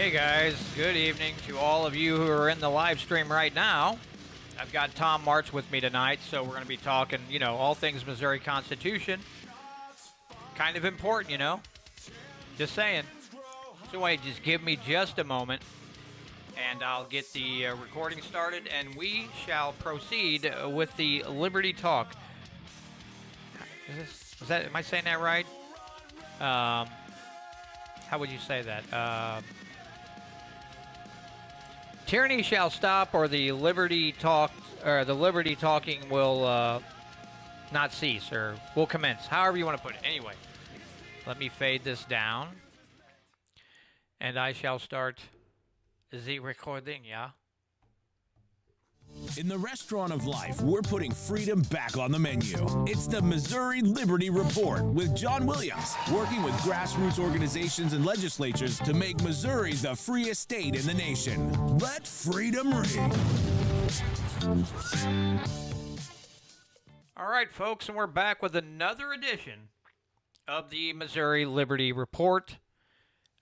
Hey guys, good evening to all of you who are in the live stream right now. I've got Tom Martz with me tonight, so we're going to be talking, all things Missouri Constitution. Kind of important, Just saying. So wait, just give me just a moment, and I'll get the recording started, and we shall proceed with the Liberty Talk. Am I saying that right? How would you say that? Tyranny shall stop, or the liberty talking will not cease, or will commence. However you want to put it. Anyway, let me fade this down, and I shall start the recording. Yeah. In the restaurant of life, we're putting freedom back on the menu. It's the Missouri Liberty Report with John Williams, working with grassroots organizations and legislatures to make Missouri the freest state in the nation. Let freedom ring. All right, folks, and we're back with another edition of the Missouri Liberty Report.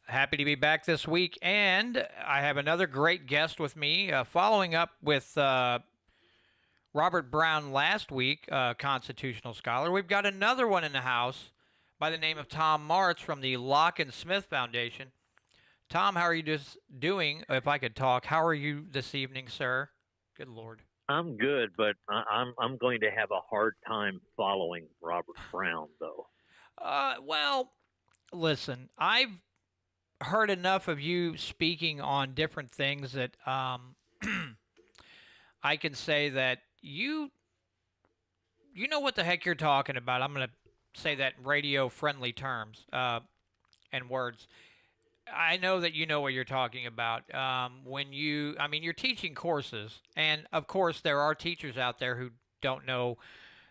Happy to be back this week, and I have another great guest with me, following up with Robert Brown last week, constitutional scholar. We've got another one in the house by the name of Tom Martz from the Locke and Smith Foundation. Tom, how are you doing? If I could talk, how are you this evening, sir? Good Lord. I'm good, but I'm going to have a hard time following Robert Brown, though. Well, listen, I've heard enough of you speaking on different things that I can say that you know what the heck you're talking about. I'm going to say that in radio-friendly terms and words. I know that you know what you're talking about. You're teaching courses, and of course there are teachers out there who don't know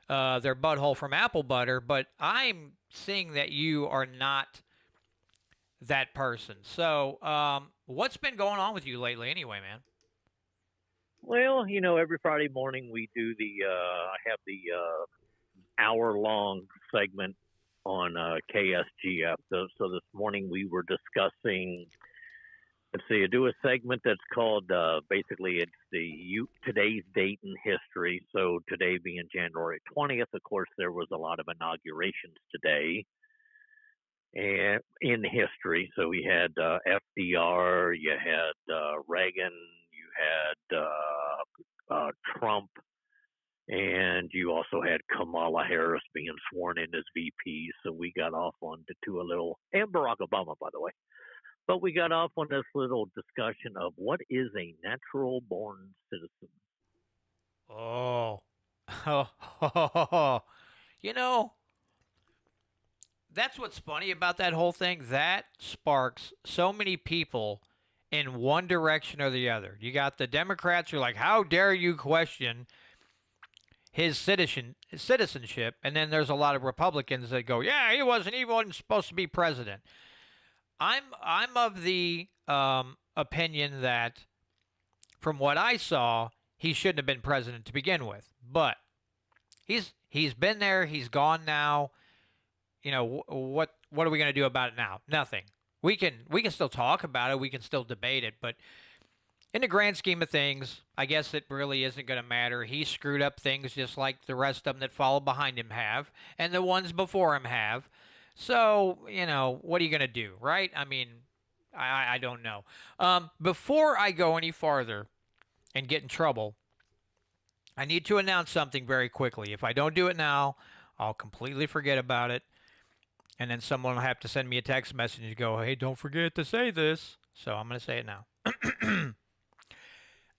their butthole from apple butter, but I'm seeing that you are not that person. So, what's been going on with you lately anyway, man? Well, every Friday morning we do I have the hour-long segment on KSGF. So this morning we were discussing, I do a segment that's called, basically it's today's date in history. So today being January 20th, of course, there was a lot of inaugurations today. And in history, so we had FDR, you had Reagan, you had Trump, and you also had Kamala Harris being sworn in as VP. So we got off on to a little, and Barack Obama, by the way. But we got off on this little discussion of what is a natural born citizen. Oh, that's what's funny about that whole thing. That sparks so many people in one direction or the other. You got the Democrats who are like, how dare you question his citizenship? And then there's a lot of Republicans that go, yeah, he wasn't supposed to be president. I'm of the opinion that from what I saw, he shouldn't have been president to begin with. But he's been there, he's gone now. What are we going to do about it now? Nothing. We can still talk about it. We can still debate it. But in the grand scheme of things, I guess it really isn't going to matter. He screwed up things just like the rest of them that follow behind him have, and the ones before him have. So, what are you going to do, right? I mean, I don't know. Before I go any farther and get in trouble, I need to announce something very quickly. If I don't do it now, I'll completely forget about it. And then someone will have to send me a text message and go, hey, don't forget to say this. So I'm going to say it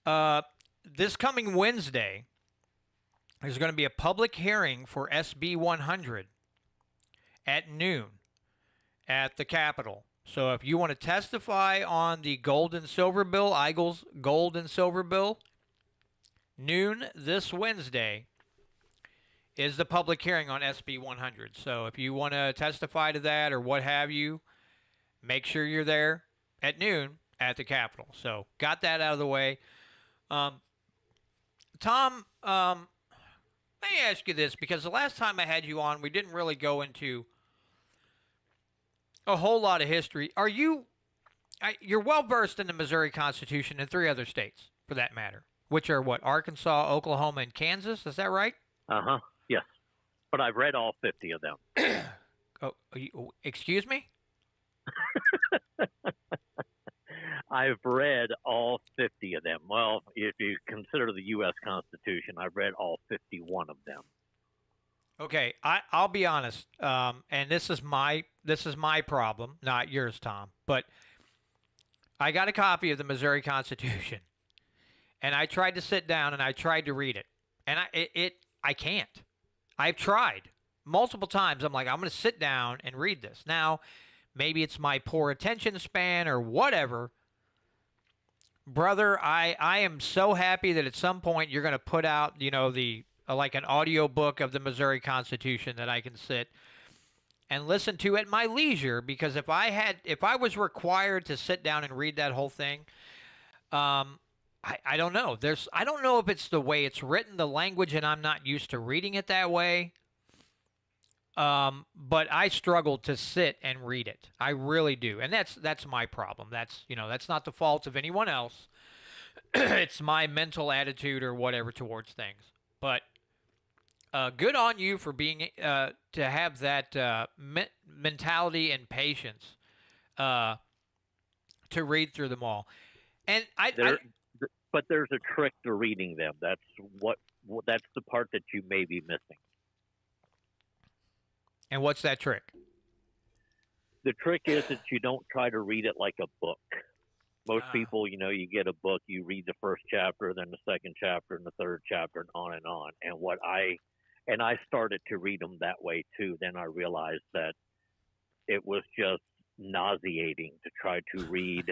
now. This coming Wednesday, there's going to be a public hearing for SB 100 at noon at the Capitol. So if you want to testify on the gold and silver bill, Eigel's gold and silver bill, noon this Wednesday is the public hearing on SB 100. So if you want to testify to that or what have you, make sure you're there at noon at the Capitol. So got that out of the way. Tom, let me ask you this, because the last time I had you on, we didn't really go into a whole lot of history. Are you you're well versed in the Missouri Constitution and 3 other states, for that matter, which are what? Arkansas, Oklahoma, and Kansas. Is that right? Uh-huh. Yes. But I've read all 50 of them. Excuse me? I've read all 50 of them. Well, if you consider the U.S. Constitution, I've read all 51 of them. Okay, I'll be honest, and this is my problem, not yours, Tom. But I got a copy of the Missouri Constitution, and I tried to sit down and I tried to read it, and I can't. I've tried multiple times. I'm like, I'm going to sit down and read this. Now, maybe it's my poor attention span or whatever. Brother, I am so happy that at some point you're going to put out, the like an audio book of the Missouri Constitution that I can sit and listen to at my leisure, because if I was required to sit down and read that whole thing, I don't know. I don't know if it's the way it's written, the language, and I'm not used to reading it that way. But I struggle to sit and read it. I really do. And that's my problem. That's not the fault of anyone else. It's my mental attitude or whatever towards things. But good on you for being to have that mentality and patience to read through them all. And but there's a trick to reading them. That's the part that you may be missing. And what's that trick? The trick is that you don't try to read it like a book. Most people, you get a book, you read the first chapter, then the second chapter, and the third chapter, and on and on. And I started to read them that way too. Then I realized that it was just nauseating to try to read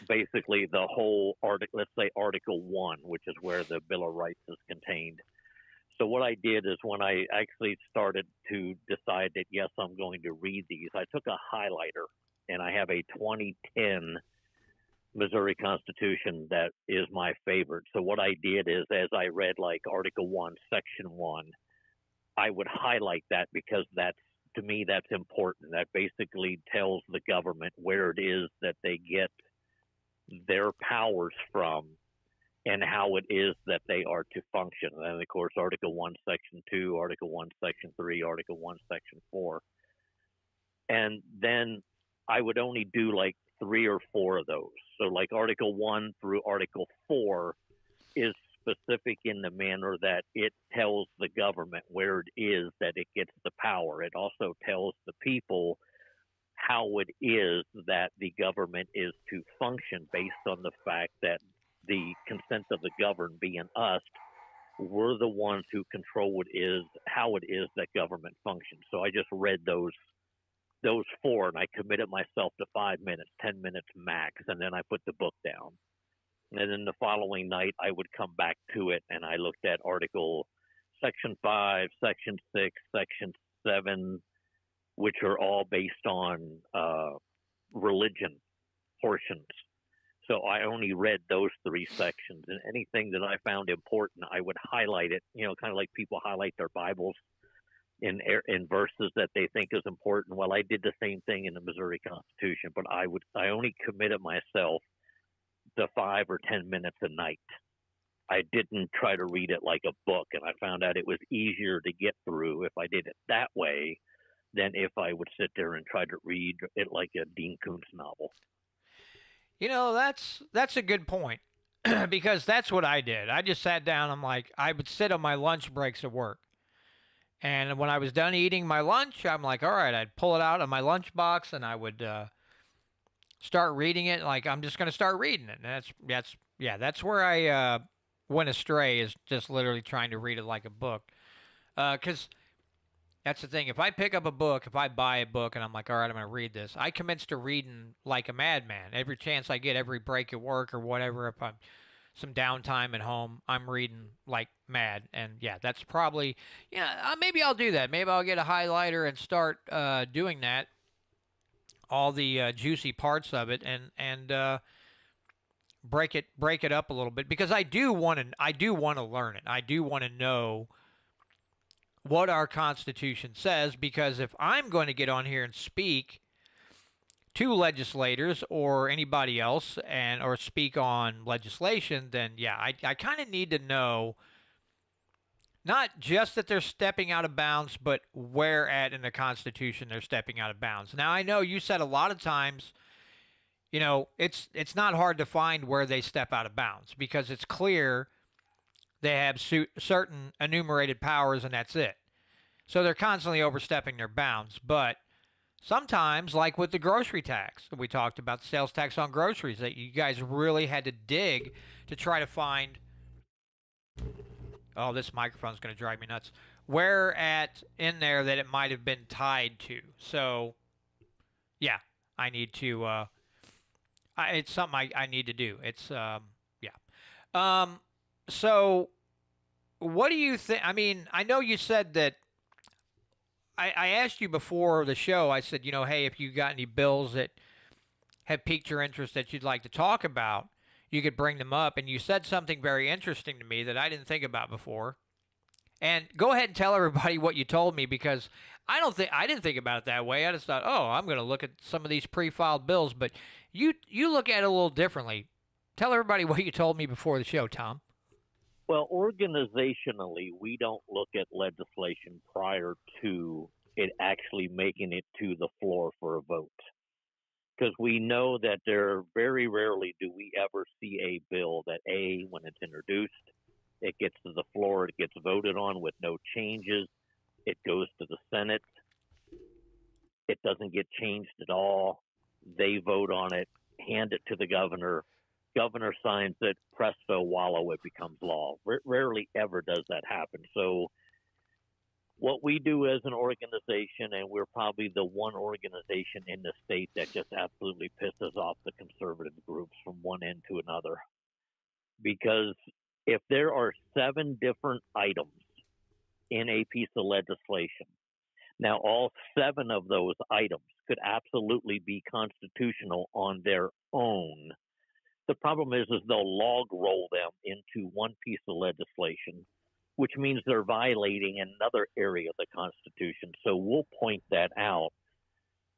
basically the whole article. Let's say Article 1, which is where the Bill of Rights is contained. So what I did is when I actually started to decide that, yes, I'm going to read these, I took a highlighter, and I have a 2010 Missouri Constitution that is my favorite. So what I did is, as I read like Article 1, Section 1, I would highlight that, because to me, that's important. That basically tells the government where it is that they get their powers from and how it is that they are to function. And of course, Article 1, Section 2, Article 1, Section 3, Article 1, Section 4. And then I would only do like 3 or 4 of those. So like Article 1 through Article 4 is specific in the manner that it tells the government where it is that it gets the power. It also tells the people how it is that the government is to function, based on the fact that the consent of the governed, being us, we're the ones who control how it is that government functions. So I just read those 4, and I committed myself to 5 minutes, 10 minutes max, and then I put the book down. And then the following night, I would come back to it, and I looked at Section 5, Section 6, Section 7, which are all based on religion portions. So I only read those 3 sections, and anything that I found important, I would highlight it, kind of like people highlight their Bibles in verses that they think is important. Well, I did the same thing in the Missouri Constitution, but I only committed myself to 5 or 10 minutes a night. I didn't try to read it like a book, and I found out it was easier to get through if I did it that way than if I would sit there and try to read it like a Dean Koontz novel. That's a good point, because that's what I did. I just sat down. I would sit on my lunch breaks at work. And when I was done eating my lunch, I'm like, all right, I'd pull it out of my lunch box and I would start reading it. Like, I'm just going to start reading it. And that's where I went astray, is just literally trying to read it like a book. Because that's the thing. If I pick up a book, if I buy a book and I'm like, all right, I'm going to read this, I commence to reading like a madman. Every chance I get, every break at work or whatever, if I'm some downtime at home, I'm reading like mad. And that's probably, maybe I'll do that. Maybe I'll get a highlighter and start doing that, all the juicy parts of it, and break it up a little bit, because I do want to learn it. I do want to know what our Constitution says, because if I'm going to get on here and speak to legislators or anybody else and or speak on legislation, then yeah, I kind of need to know not just that they're stepping out of bounds, but where at in the Constitution they're stepping out of bounds. Now I know you said a lot of times, it's not hard to find where they step out of bounds because it's clear they have certain enumerated powers and that's it. So they're constantly overstepping their bounds, but sometimes, like with the grocery tax that we talked about, the sales tax on groceries, that you guys really had to dig to try to find. Oh, this microphone's going to drive me nuts. Where at in there that it might have been tied to. So, yeah, I need to. It's something I need to do. It's yeah. So, what do you think? I mean, I know you said that I asked you before the show, I said, hey, if you got any bills that have piqued your interest that you'd like to talk about, you could bring them up. And you said something very interesting to me that I didn't think about before. And go ahead and tell everybody what you told me because I didn't think about it that way. I just thought, oh, I'm going to look at some of these pre-filed bills, but you look at it a little differently. Tell everybody what you told me before the show, Tom. Well, organizationally, we don't look at legislation prior to it actually making it to the floor for a vote. Because we know that very rarely do we ever see a bill that, when it's introduced, it gets to the floor, it gets voted on with no changes, it goes to the Senate, it doesn't get changed at all, they vote on it, hand it to the governor signs it, presto, wallow, it becomes law. Rarely ever does that happen. So what we do as an organization, and we're probably the one organization in the state that just absolutely pisses off the conservative groups from one end to another. Because if there are 7 different items in a piece of legislation, now all 7 of those items could absolutely be constitutional on their own. The problem is they'll log roll them into one piece of legislation, which means they're violating another area of the Constitution. So we'll point that out.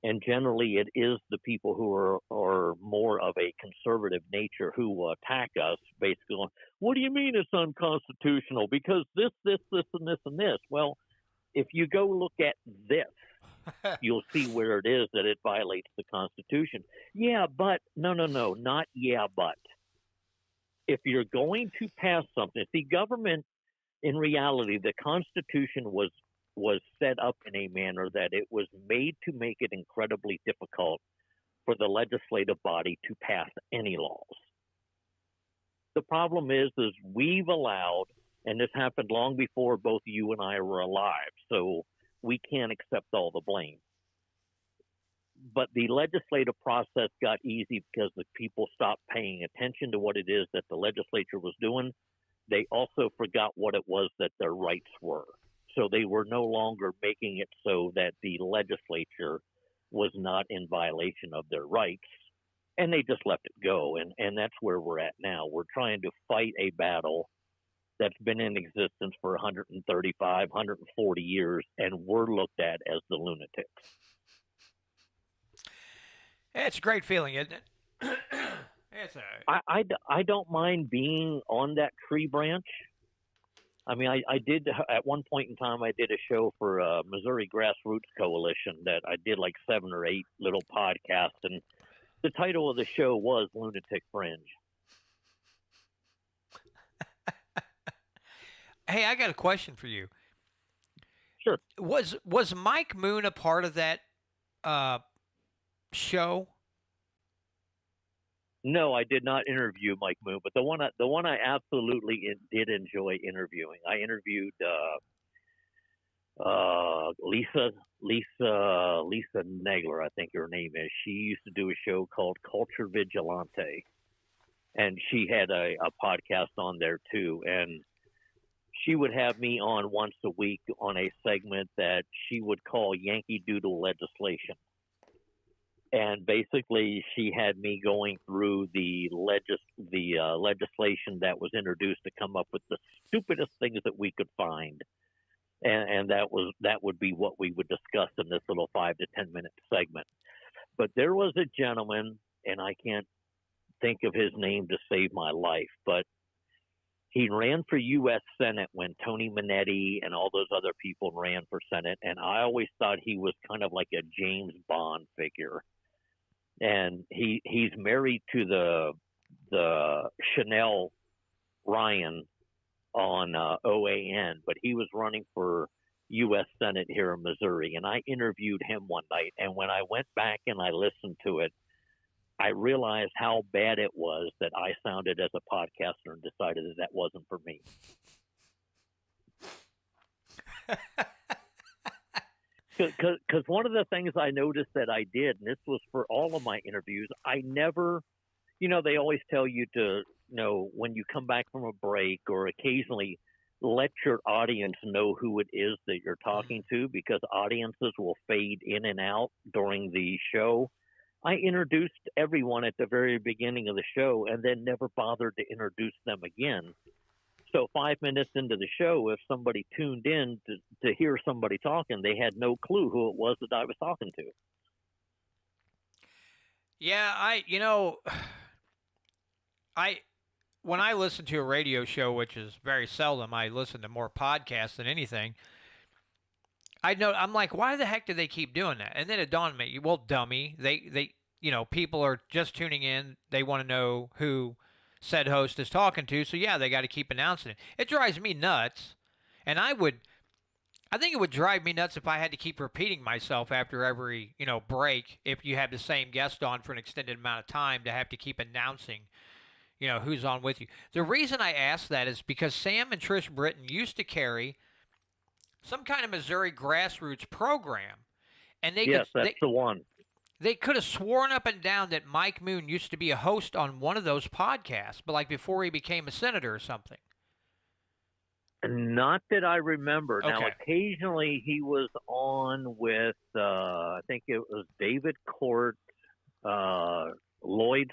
And generally, it is the people who are more of a conservative nature who attack us, basically going, what do you mean it's unconstitutional? Because this, and this, and this. Well, if you go look at this, you'll see where it is that it violates the Constitution. Yeah, but no, not yeah, but. If you're going to pass something, see, government, in reality, the Constitution was set up in a manner that it was made to make it incredibly difficult for the legislative body to pass any laws. The problem is we've allowed, and this happened long before both you and I were alive, so we can't accept all the blame. But the legislative process got easy because the people stopped paying attention to what it is that the legislature was doing. They also forgot what it was that their rights were. So they were no longer making it so that the legislature was not in violation of their rights, and they just left it go. And that's where we're at now. We're trying to fight a battle that's been in existence for 135, 140 years, and we're looked at as the lunatics. It's a great feeling, isn't it? I don't mind being on that tree branch. I mean, I did at one point in time. I did a show for Missouri Grassroots Coalition that I did like 7 or 8 little podcasts, and the title of the show was Lunatic Fringe. Hey, I got a question for you. Sure. Was Mike Moon a part of that show? No, I did not interview Mike Moon, but the one I absolutely did enjoy interviewing. I interviewed Lisa Nagler, I think her name is. She used to do a show called Culture Vigilante, and she had a podcast on there too. And she would have me on once a week on a segment that she would call Yankee Doodle Legislation. And basically, she had me going through the legislation that was introduced to come up with the stupidest things that we could find, and that would be what we would discuss in this little 5 to 10 minute segment. But there was a gentleman, and I can't think of his name to save my life, but he ran for U.S. Senate when Tony Minetti and all those other people ran for Senate, and I always thought he was kind of like a James Bond figure. And he's married to the Chanel Ryan on OAN, but he was running for U.S. Senate here in Missouri, and I interviewed him one night. And when I went back and I listened to it, I realized how bad it was that I sounded as a podcaster and decided that wasn't for me. Because one of the things I noticed that I did, and this was for all of my interviews, I never, they always tell you to, when you come back from a break or occasionally let your audience know who it is that you're talking to, because audiences will fade in and out during the show. I introduced everyone at the very beginning of the show and then never bothered to introduce them again. So 5 minutes into the show, if somebody tuned in to hear somebody talking, they had no clue who it was that I was talking to. Yeah, when I listen to a radio show, which is very seldom, I listen to more podcasts than anything. I'm like, why the heck do they keep doing that? And then it dawned on me, well, dummy, they people are just tuning in. They want to know who said host is talking to. So yeah, they got to keep announcing it. It drives me nuts. And I think it would drive me nuts if I had to keep repeating myself after every, break. If you have the same guest on for an extended amount of time, to have to keep announcing, who's on with you. The reason I ask that is because Sam and Trish Britton used to carry some kind of Missouri grassroots program. And that's the one. They could have sworn up and down that Mike Moon used to be a host on one of those podcasts, but like before he became a senator or something. Not that I remember. Okay. Now, occasionally he was on with, I think it was David Court, Lloyd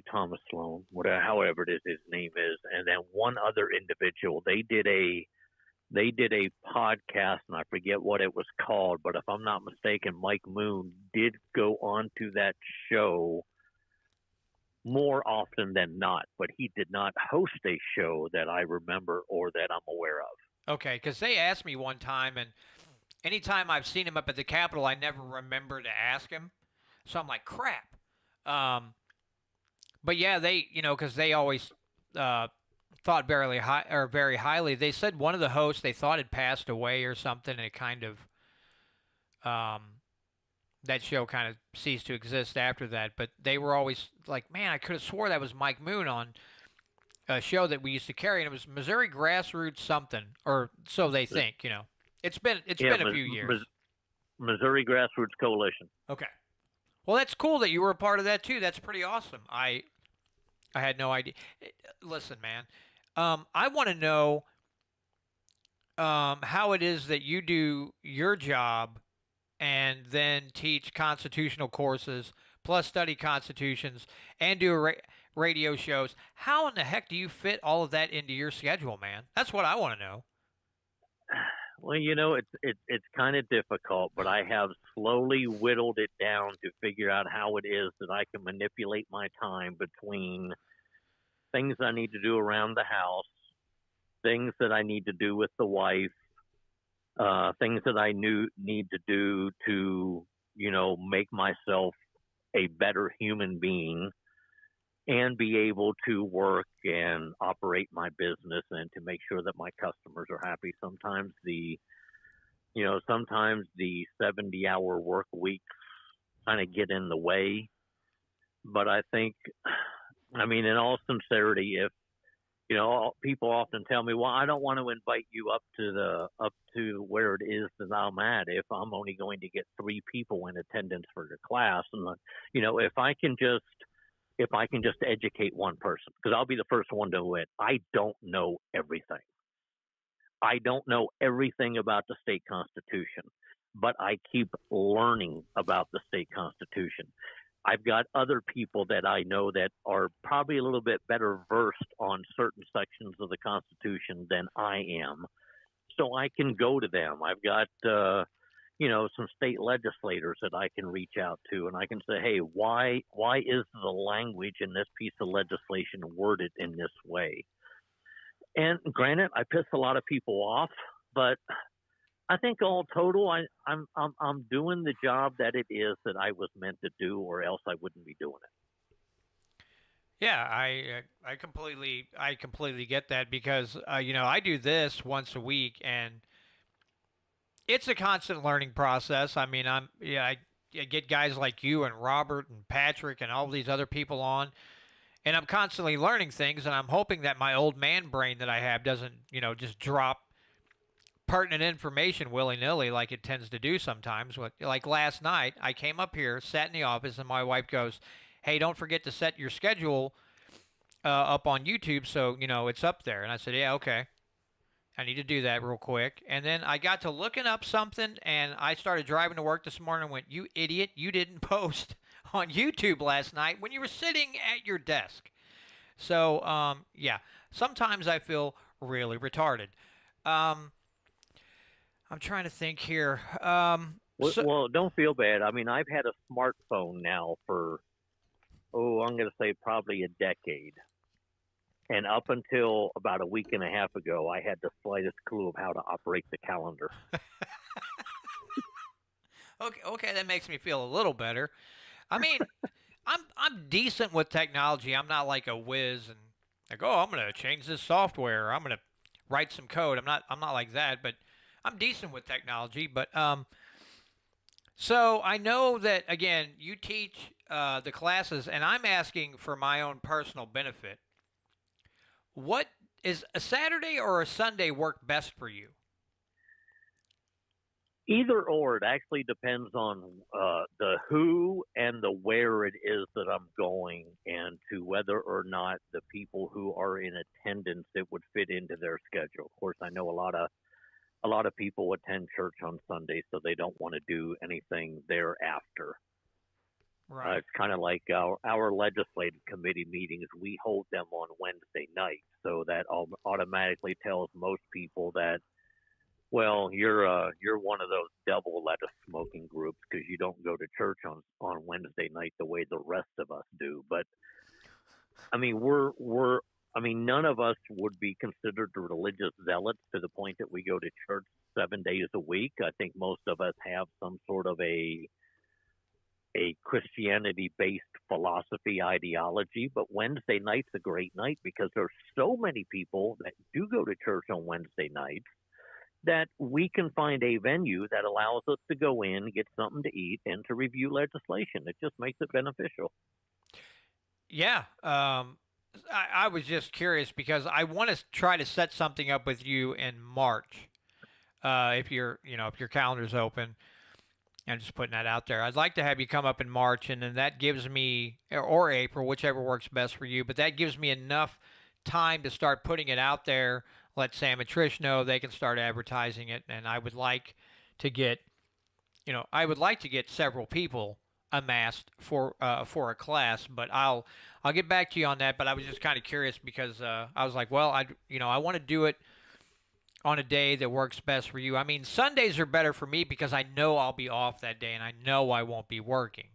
Thomas Sloan, whatever, however it is his name is, and then one other individual. They did a podcast, and I forget what it was called, but if I'm not mistaken, Mike Moon did go on to that show more often than not, but he did not host a show that I remember or that I'm aware of. Okay, because they asked me one time, and anytime I've seen him up at the Capitol, I never remember to ask him. So I'm like, crap. But yeah, they, because they always thought very highly. They said one of the hosts they thought had passed away or something, and it kind of that show kind of ceased to exist after that. But they were always like, man, I could have swore that was Mike Moon on a show that we used to carry, and it was Missouri Grassroots something, or so they think. It's been a few years. Missouri Grassroots Coalition. Okay. Well, that's cool that you were a part of that too. That's pretty awesome. I had no idea. Listen, man, I want to know how it is that you do your job and then teach constitutional courses, plus study constitutions, and do radio shows. How in the heck do you fit all of that into your schedule, man? That's what I want to know. Well, it's kind of difficult, but I have slowly whittled it down to figure out how it is that I can manipulate my time between things I need to do around the house, things that I need to do with the wife, things that I need to do to, make myself a better human being and be able to work and operate my business and to make sure that my customers are happy. Sometimes the 70-hour work weeks kind of get in the way. But I think, in all sincerity, if, people often tell me, well, I don't want to invite you up to where it is that I'm at if I'm only going to get 3 people in attendance for your class. And, if I can just educate one person, because I'll be the first one to admit, I don't know everything. I don't know everything about the state constitution, but I keep learning about the state constitution. I've got other people that I know that are probably a little bit better versed on certain sections of the Constitution than I am. So I can go to them. I've got, some state legislators that I can reach out to, and I can say, hey, why is the language in this piece of legislation worded in this way? And granted, I piss a lot of people off, but I think all total, I'm doing the job that it is that I was meant to do, or else I wouldn't be doing it. Yeah, I completely get that because I do this once a week and it's a constant learning process. I mean, I get guys like you and Robert and Patrick and all these other people on, and I'm constantly learning things, and I'm hoping that my old man brain that I have doesn't, just drop pertinent information willy nilly like it tends to do sometimes. Like last night, I came up here, sat in the office, and my wife goes, "Hey, don't forget to set your schedule up on YouTube so it's up there." And I said, "Yeah, okay. I need to do that real quick." And then I got to looking up something, and I started driving to work this morning and went, "You idiot, you didn't post on YouTube last night when you were sitting at your desk." So, yeah, sometimes I feel really retarded. Um, I'm trying to think here. Well, don't feel bad. I mean, I've had a smartphone now for, I'm going to say probably a decade. And up until about a week and a half ago, I had the slightest clue of how to operate the calendar. Okay, that makes me feel a little better. I mean, I'm decent with technology. I'm not like a whiz and like, oh, I'm gonna change this software. Or I'm gonna write some code. I'm not like that, but I'm decent with technology. But so I know that again, you teach the classes, and I'm asking for my own personal benefit. What is a Saturday or a Sunday work best for you? Either or, it actually depends on the who and the where it is that I'm going, and to whether or not the people who are in attendance it would fit into their schedule. Of course, I know a lot of people attend church on Sunday, so they don't want to do anything thereafter. Right. It's kind of like our legislative committee meetings. We hold them on Wednesday night, so that automatically tells most people that, well, you're one of those double lettuce smoking groups because you don't go to church on Wednesday night the way the rest of us do. But I mean, none of us would be considered religious zealots to the point that we go to church 7 days a week. I think most of us have some sort of a Christianity-based philosophy ideology, but Wednesday night's a great night because there's so many people that do go to church on Wednesday nights that we can find a venue that allows us to go in, get something to eat, and to review legislation. It just makes it beneficial. Yeah. I was just curious because I want to try to set something up with you in March. If your calendar's open. I'm just putting that out there. I'd like to have you come up in March, and then that gives me, or April, whichever works best for you, but that gives me enough time to start putting it out there. Let Sam and Trish know they can start advertising it, and I would like to get, several people amassed for a class, but I'll get back to you on that. But I was just kind of curious because I was like, well, I want to do it on a day that works best for you. I mean, Sundays are better for me because I know I'll be off that day and I know I won't be working.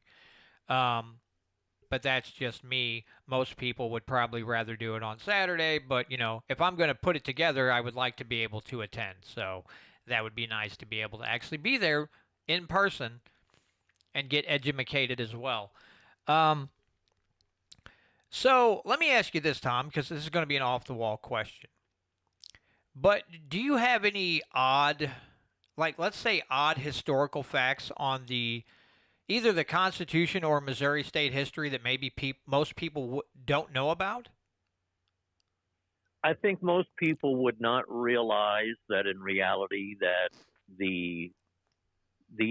But that's just me. Most people would probably rather do it on Saturday, but if I'm going to put it together, I would like to be able to attend. So that would be nice to be able to actually be there in person and get educated as well. So let me ask you this, Tom, because this is going to be an off-the-wall question. But do you have any odd, like let's say odd historical facts on either the Constitution or Missouri state history that maybe most people don't know about? I think most people would not realize that in reality that the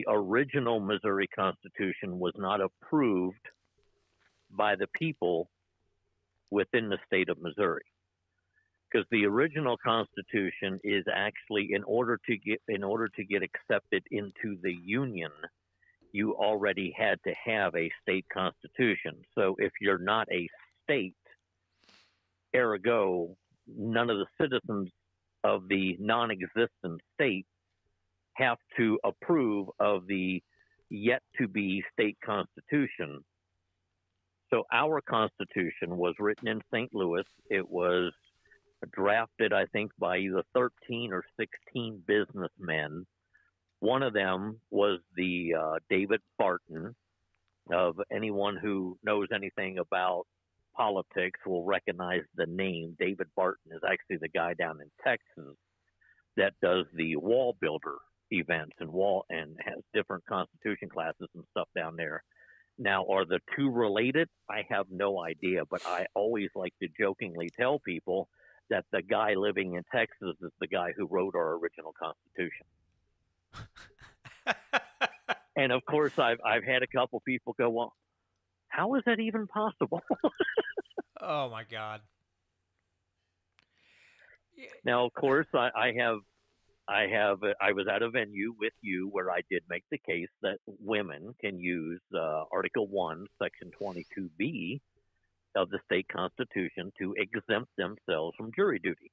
original Missouri Constitution was not approved by the people within the state of Missouri. Because the original Constitution is actually in order to get accepted into the Union, you already had to have a state constitution. So if you're not a state, ergo, none of the citizens of the non-existent state have to approve of the yet to be state constitution. So our Constitution was written in St. Louis. It was drafted, I think, by either 13 or 16 businessmen. One of them was the David Barton. Of anyone who knows anything about politics will recognize the name. David Barton is actually the guy down in Texas that does the wall builder events and has different Constitution classes and stuff down there. Now, are the two related? I have no idea, but I always like to jokingly tell people that the guy living in Texas is the guy who wrote our original Constitution. And of course, I've had a couple people go, well, how is that even possible? Oh my God. Now, of course, I was at a venue with you where I did make the case that women can use Article 1, Section 22B of the state constitution to exempt themselves from jury duty.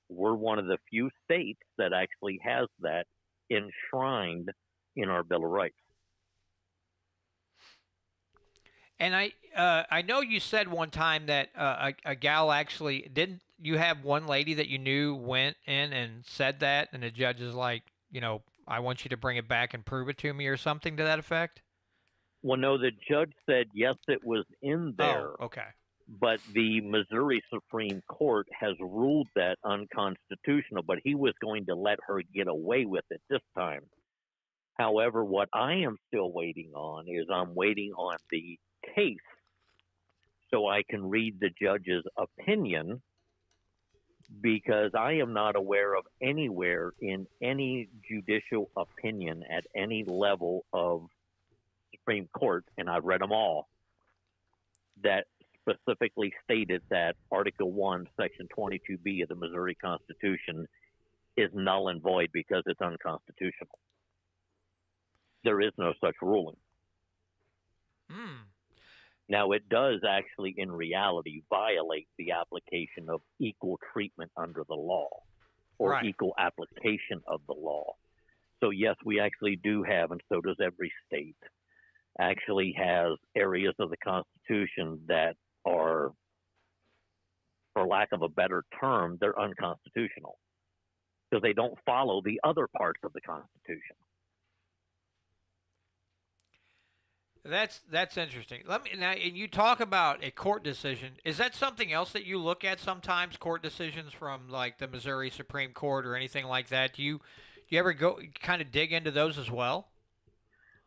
We're one of the few states that actually has that enshrined in our Bill of Rights. And I know you said one time that a gal actually didn't. You have one lady that you knew went in and said that, and the judge is like, I want you to bring it back and prove it to me, or something to that effect. Well, no, the judge said yes, it was in there. Oh, okay. But the Missouri Supreme Court has ruled that unconstitutional. But he was going to let her get away with it this time. However, what I am still waiting on is I'm waiting on the case so I can read the judge's opinion, because I am not aware of anywhere in any judicial opinion at any level of Supreme Court, and I've read them all, that specifically stated that Article 1, Section 22B of the Missouri Constitution is null and void because it's unconstitutional. There is no such ruling. Now, it does actually, in reality, violate the application of equal treatment under the law, or right. Equal application of the law. So, yes, we actually do have, and so does every state, actually has areas of the Constitution that are, for lack of a better term, they're unconstitutional because they don't follow the other parts of the Constitution. That's interesting. Now, and you talk about a court decision. Is that something else that you look at sometimes? Court decisions from like the Missouri Supreme Court or anything like that? Do you ever go kind of dig into those as well?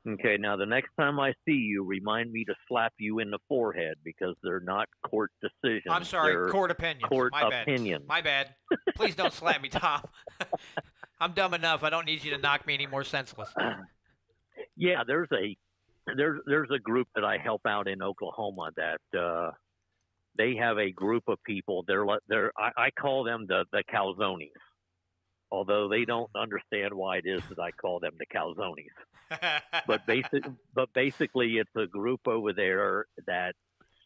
Okay, now the next time I see you, remind me to slap you in the forehead, because they're not court decisions. I'm sorry, they're court opinions. Court My bad. opinions. My bad. Please don't slap me, Tom. I'm dumb enough. I don't need you to knock me any more senseless. Yeah, there's a group that I help out in Oklahoma that they have a group of people. I call them the calzones, although they don't understand why it is that I call them the calzones. But basically, it's a group over there that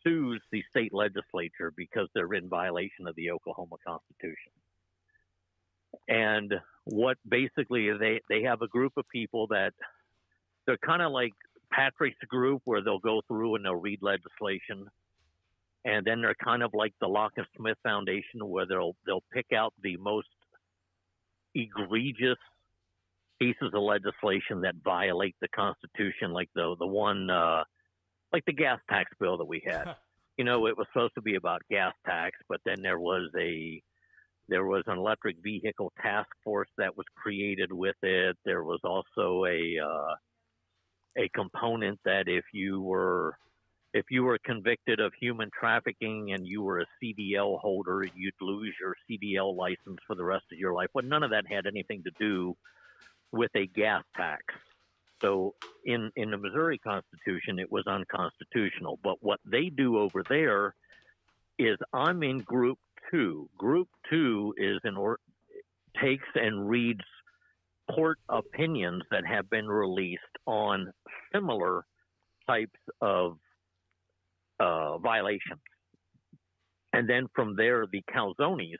sues the state legislature because they're in violation of the Oklahoma Constitution. And what basically they have a group of people that they're kind of like Patrick's group, where they'll go through and they'll read legislation, and then they're kind of like the Locke and Smith Foundation, where they'll pick out the most egregious pieces of legislation that violate the Constitution, like the one like the gas tax bill that we had. It was supposed to be about gas tax, but then there was an electric vehicle task force that was created with it. There was also a component that if you were convicted of human trafficking and you were a CDL holder, you'd lose your CDL license for the rest of your life. But none of that had anything to do with a gas tax. So in the Missouri Constitution, it was unconstitutional. But what they do over there is, I'm in Group 2. Group 2 is takes and reads court opinions that have been released on similar types of violations. And then from there, the calzones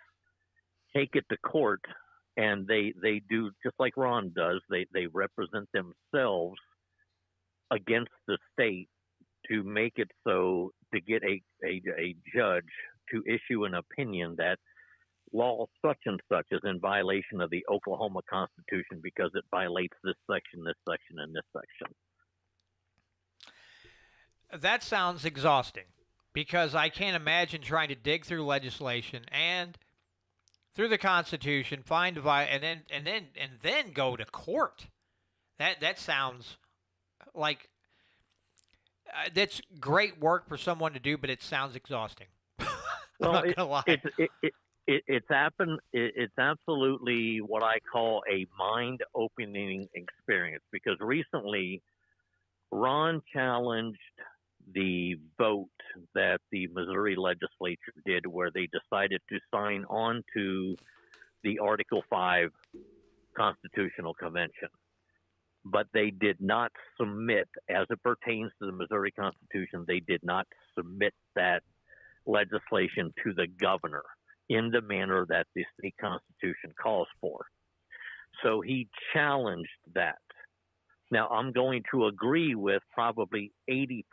take it to court and they do just like Ron does. They represent themselves against the state to make it so to get a judge to issue an opinion that law such and such is in violation of the Oklahoma Constitution because it violates this section, and this section. That sounds exhausting because I can't imagine trying to dig through legislation and through the Constitution, find and then go to court. That sounds like that's great work for someone to do, but it sounds exhausting. Well, I'm not gonna lie. It's absolutely what I call a mind-opening experience because recently Ron challenged the vote that the Missouri legislature did where they decided to sign on to the Article 5 Constitutional Convention. But they did not submit, as it pertains to the Missouri Constitution, they did not submit that legislation to the governor in the manner that the state constitution calls for. So he challenged that. Now, I'm going to agree with probably 80%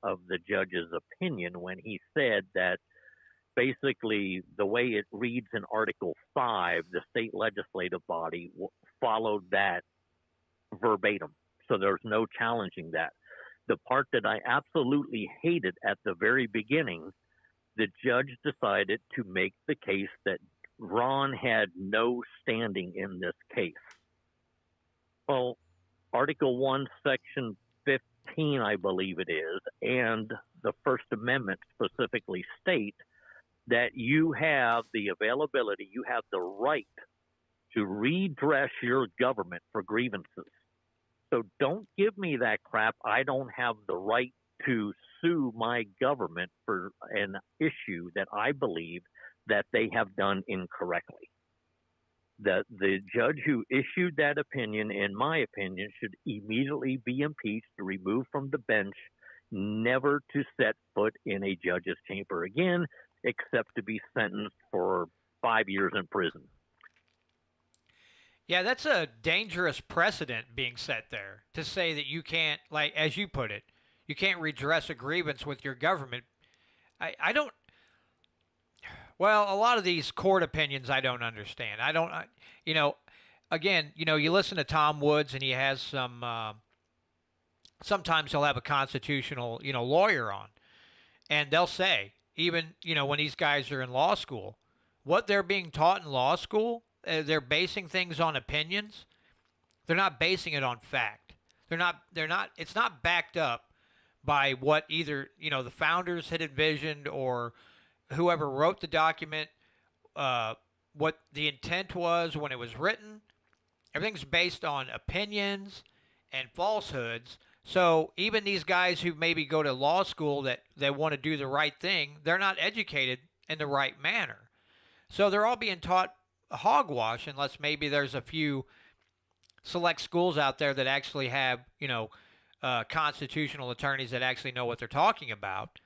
of the judge's opinion when he said that basically the way it reads in Article 5, the state legislative body followed that verbatim. So there's no challenging that. The part that I absolutely hated at the very beginning, the judge decided to make the case that Ron had no standing in this case. Well, Article 1, Section 15, I believe it is, and the First Amendment specifically state that you have the availability, you have the right to redress your government for grievances. So don't give me that crap. I don't have the right to sue my government for an issue that I believe that they have done incorrectly. The judge who issued that opinion, in my opinion, should immediately be impeached, removed from the bench, never to set foot in a judge's chamber again, except to be sentenced for 5 years in prison. Yeah, that's a dangerous precedent being set there to say that you can't, like, as you put it, you can't redress a grievance with your government. I don't, well, a lot of these court opinions I don't understand. Again, you listen to Tom Woods and he has sometimes he'll have a constitutional, lawyer on. And they'll say, even, when these guys are in law school, what they're being taught in law school, they're basing things on opinions. They're not basing it on fact. It's not backed up by what either, the founders had envisioned or whoever wrote the document, what the intent was when it was written. Everything's based on opinions and falsehoods. So even these guys who maybe go to law school that they want to do the right thing, they're not educated in the right manner. So they're all being taught hogwash unless maybe there's a few select schools out there that actually have, constitutional attorneys that actually know what they're talking about.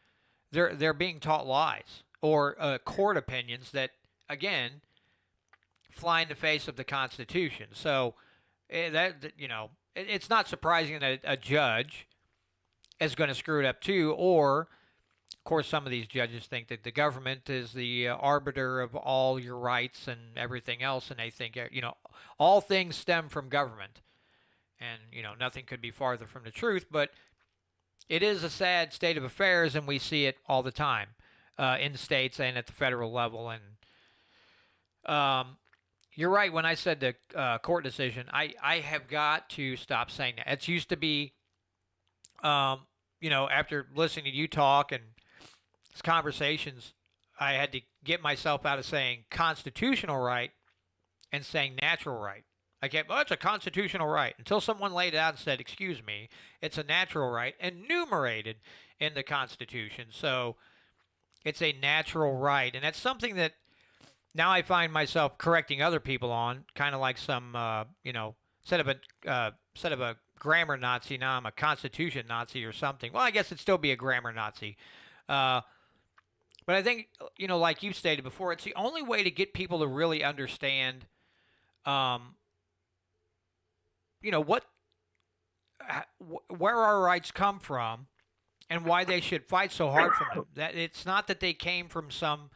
They're being taught lies or court opinions that, again, fly in the face of the Constitution. So it's not surprising that a judge is going to screw it up too. Or, of course, some of these judges think that the government is the arbiter of all your rights and everything else, and they think all things stem from government, and nothing could be farther from the truth. But it is a sad state of affairs, and we see it all the time in the states and at the federal level. And you're right when I said the court decision. I have got to stop saying that. It used to be, after listening to you talk and these conversations, I had to get myself out of saying constitutional right and saying natural right. I kept, it's a constitutional right, until someone laid it out and said, excuse me, it's a natural right enumerated in the Constitution. So it's a natural right. And that's something that now I find myself correcting other people on, kind of like some, instead of a grammar Nazi, now I'm a Constitution Nazi or something. Well, I guess it'd still be a grammar Nazi. But I think, like you stated before, it's the only way to get people to really understand um, what, where our rights come from, and why they should fight so hard for them. That it's not that they came from some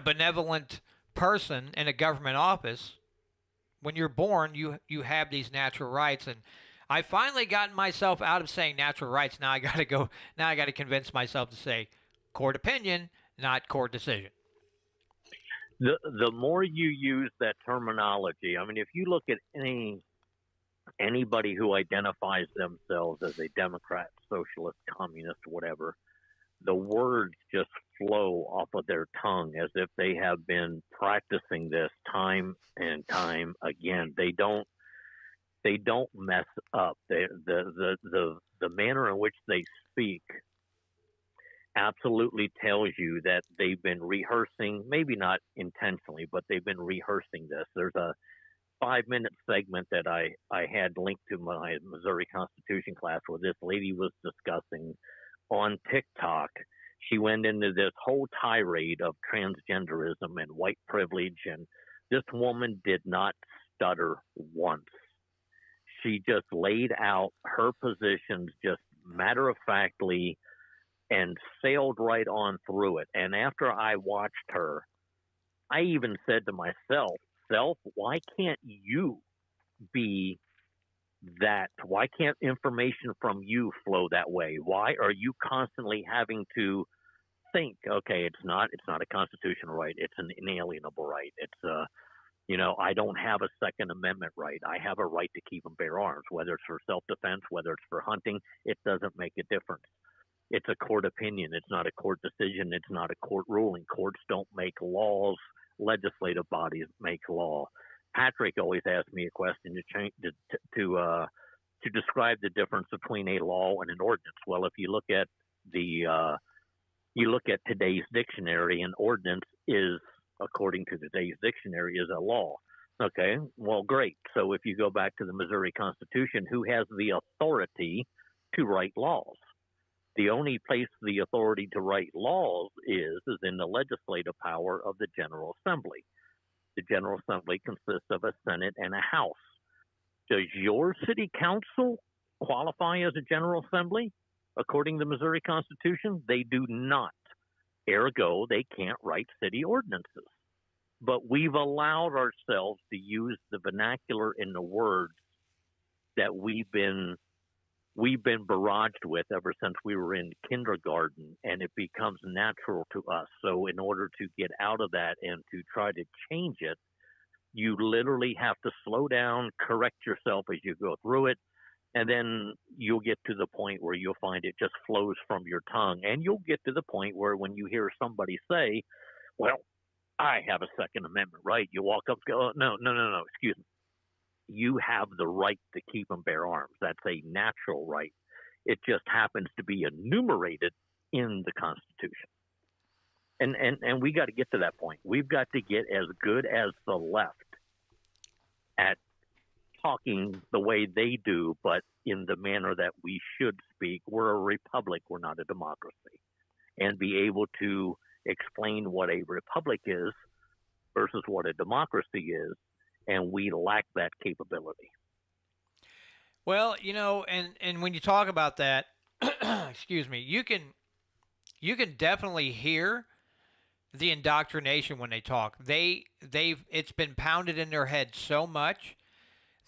benevolent person in a government office. When you're born, you have these natural rights, and I finally gotten myself out of saying natural rights. Now I got to go. Now I got to convince myself to say court opinion, not court decision. The more you use that terminology, I mean, if you look at anybody who identifies themselves as a Democrat, socialist, communist, whatever, the words just flow off of their tongue as if they have been practicing this time and time again. They don't mess up. The manner in which they speak absolutely tells you that they've been rehearsing, maybe not intentionally, but they've been rehearsing this. There's a 5-minute segment that I had linked to my Missouri Constitution class where this lady was discussing on TikTok. She went into this whole tirade of transgenderism and white privilege, and this woman did not stutter once. She just laid out her positions just matter-of-factly and sailed right on through it. And after I watched her, I even said to myself, why can't you be that? Why can't information from you flow that way? Why are you constantly having to think, okay, it's not a constitutional right, it's an inalienable right. It's I don't have a Second Amendment right. I have a right to keep and bear arms, whether it's for self-defense, whether it's for hunting. It doesn't make a difference. It's a court opinion. It's not a court decision. It's not a court ruling. Courts don't make laws. Legislative bodies make law. Patrick always asks me a question to describe the difference between a law and an ordinance. Well, if you look at today's dictionary, an ordinance is, according to today's dictionary, is a law. Okay, well, great. So if you go back to the Missouri Constitution, who has the authority to write laws? The only place the authority to write laws is in the legislative power of the General Assembly. The General Assembly consists of a Senate and a House. Does your city council qualify as a General Assembly? According to the Missouri Constitution, they do not. Ergo, they can't write city ordinances. But we've allowed ourselves to use the vernacular in the words that we've been barraged with ever since we were in kindergarten, and it becomes natural to us. So in order to get out of that and to try to change it, you literally have to slow down, correct yourself as you go through it, and then you'll get to the point where you'll find it just flows from your tongue. And you'll get to the point where when you hear somebody say, well, I have a Second Amendment right, you walk up and go, no, excuse me. You have the right to keep and bear arms. That's a natural right. It just happens to be enumerated in the Constitution. And we got to get to that point. We've got to get as good as the left at talking the way they do, but in the manner that we should speak. We're a republic. We're not a democracy. And be able to explain what a republic is versus what a democracy is. And we lack that capability. Well, and when you talk about that, excuse me, you can definitely hear the indoctrination when they talk. It's been pounded in their head so much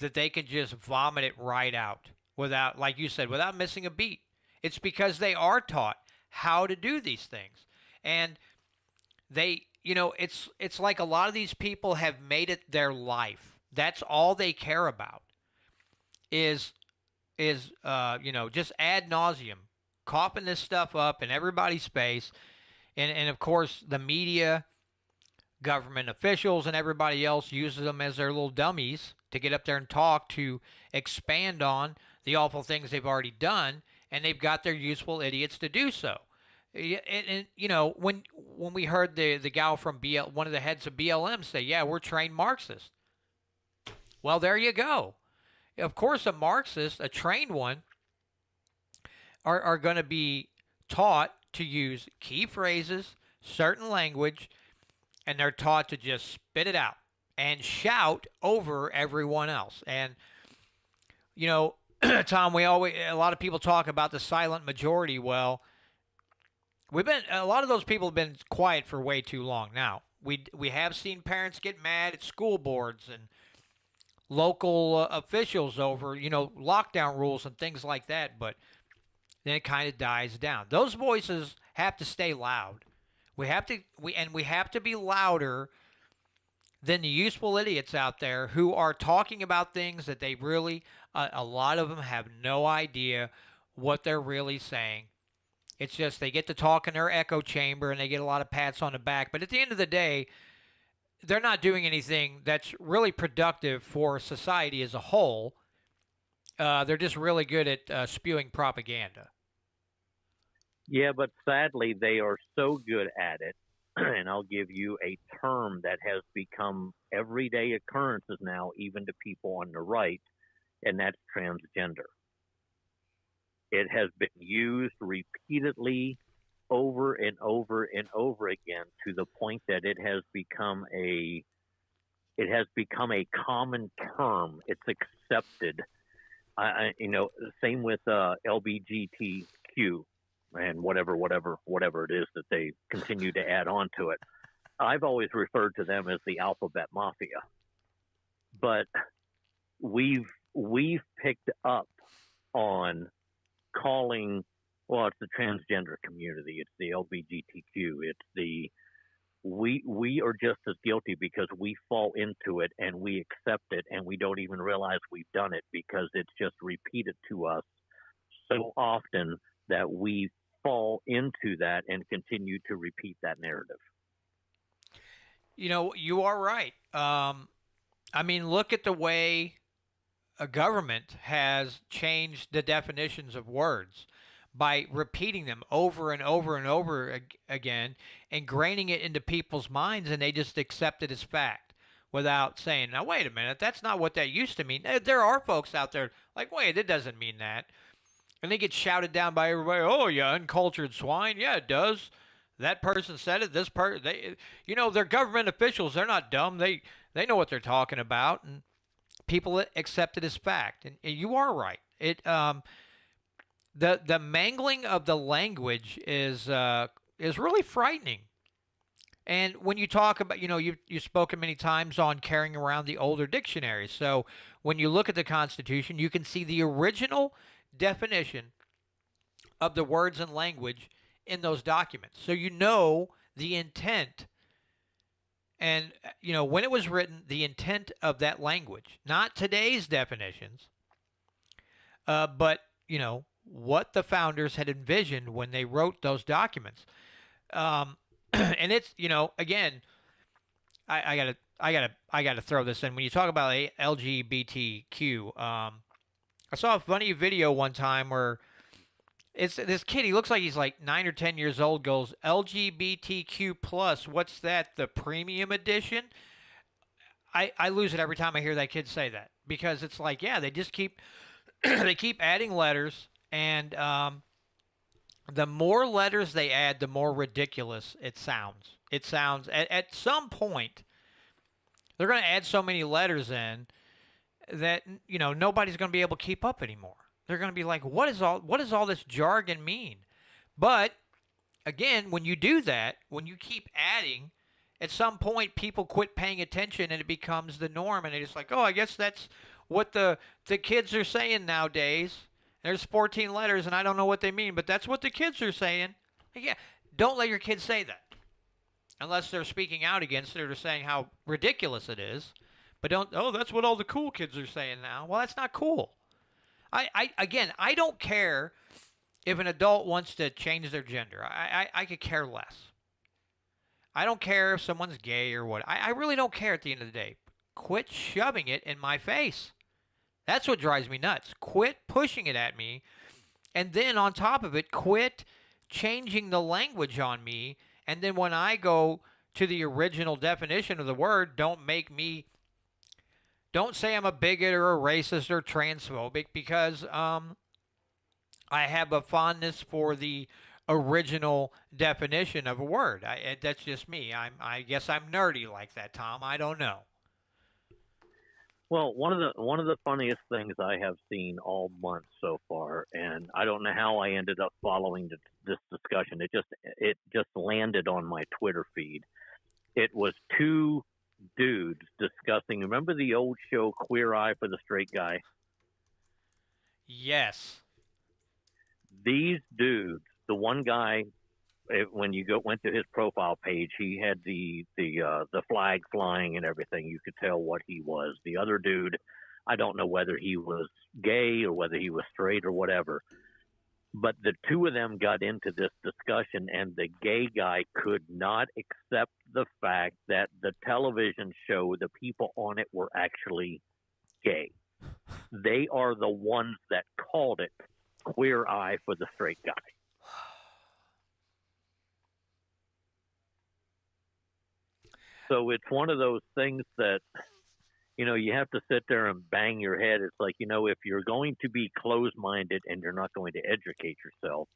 that they can just vomit it right out without, like you said, without missing a beat. It's because they are taught how to do these things. And it's like a lot of these people have made it their life. That's all they care about is just ad nauseum, coughing this stuff up in everybody's face. And of course, the media, government officials, and everybody else uses them as their little dummies to get up there and talk, to expand on the awful things they've already done, and they've got their useful idiots to do so. And when we heard the gal from one of the heads of BLM say, yeah, we're trained Marxists. Well, there you go. Of course, a Marxist, a trained one, are going to be taught to use key phrases, certain language, and they're taught to just spit it out. and shout over everyone else. And you know, Tom, a lot of people talk about the silent majority. Well, a lot of those people have been quiet for way too long now. We have seen parents get mad at school boards and local officials over, lockdown rules and things like that, but then it kind of dies down. Those voices have to stay loud. We have to be louder than the useful idiots out there who are talking about things that they really, a lot of them have no idea what they're really saying. It's just they get to talk in their echo chamber and they get a lot of pats on the back. But at the end of the day, they're not doing anything that's really productive for society as a whole. They're just really good at spewing propaganda. Yeah, but sadly, they are so good at it. And I'll give you a term that has become everyday occurrences now, even to people on the right, and that's transgender. It has been used repeatedly over and over and over again to the point that it has become a common term. It's accepted. Same with LBGTQ and whatever it is that they continue to add on to it. I've always referred to them as the alphabet mafia. But we've picked up on calling, well, it's the transgender community, it's the LBGTQ, we are just as guilty because we fall into it and we accept it and we don't even realize we've done it because it's just repeated to us so often that we fall into that and continue to repeat that narrative. You are right. Look at the way a government has changed the definitions of words by repeating them over and over and over again, ingraining it into people's minds, and they just accept it as fact without saying, now, wait a minute, that's not what that used to mean. There are folks out there like, wait, it doesn't mean that. And they get shouted down by everybody, oh, yeah, uncultured swine. Yeah, it does. That person said it. This person, they're government officials. They're not dumb. They know what they're talking about. And people accept it as fact. And you are right. The mangling of the language is really frightening. And when you talk about, you've spoken many times on carrying around the older dictionaries. So when you look at the Constitution, you can see the original definition of the words and language in those documents. So you know the intent and, when it was written, the intent of that language. Not today's definitions, but, what the founders had envisioned when they wrote those documents. And it's, again, I gotta throw this in. When you talk about LGBTQ, I saw a funny video one time where it's this kid. He looks like he's like 9 or 10 years old. Goes LGBTQ plus. What's that? The premium edition? I lose it every time I hear that kid say that because it's like, yeah, they just keep they keep adding letters, and the more letters they add, the more ridiculous it sounds. It sounds at some point they're going to add so many letters in that nobody's going to be able to keep up anymore. They're going to be like, what does all this jargon mean? But again, when you do that, when you keep adding, at some point people quit paying attention and it becomes the norm, and they're just like, oh, I guess that's what the kids are saying nowadays. There's 14 letters and I don't know what they mean, but that's what the kids are saying. Yeah, don't let your kids say that unless they're speaking out against it or saying how ridiculous it is. But that's what all the cool kids are saying now. Well, that's not cool. I don't care if an adult wants to change their gender. I could care less. I don't care if someone's gay or what. I really don't care at the end of the day. Quit shoving it in my face. That's what drives me nuts. Quit pushing it at me. And then on top of it, quit changing the language on me. And then when I go to the original definition of the word, don't say I'm a bigot or a racist or transphobic because I have a fondness for the original definition of a word. That's just me. I guess I'm nerdy like that, Tom. I don't know. Well, one of the funniest things I have seen all month so far, and I don't know how I ended up following this discussion. It just landed on my Twitter feed. It was two dudes discussing. Remember the old show Queer Eye for the Straight Guy? Yes. These dudes, the one guy, when you went to his profile page, he had the flag flying and everything. You could tell what he was. The other dude, I don't know whether he was gay or whether he was straight or whatever. But the two of them got into this discussion, and the gay guy could not accept the fact that the television show, the people on it were actually gay. They are the ones that called it Queer Eye for the Straight Guy. So it's one of those things that, you have to sit there and bang your head. It's like, if you're going to be closed-minded and you're not going to educate yourself,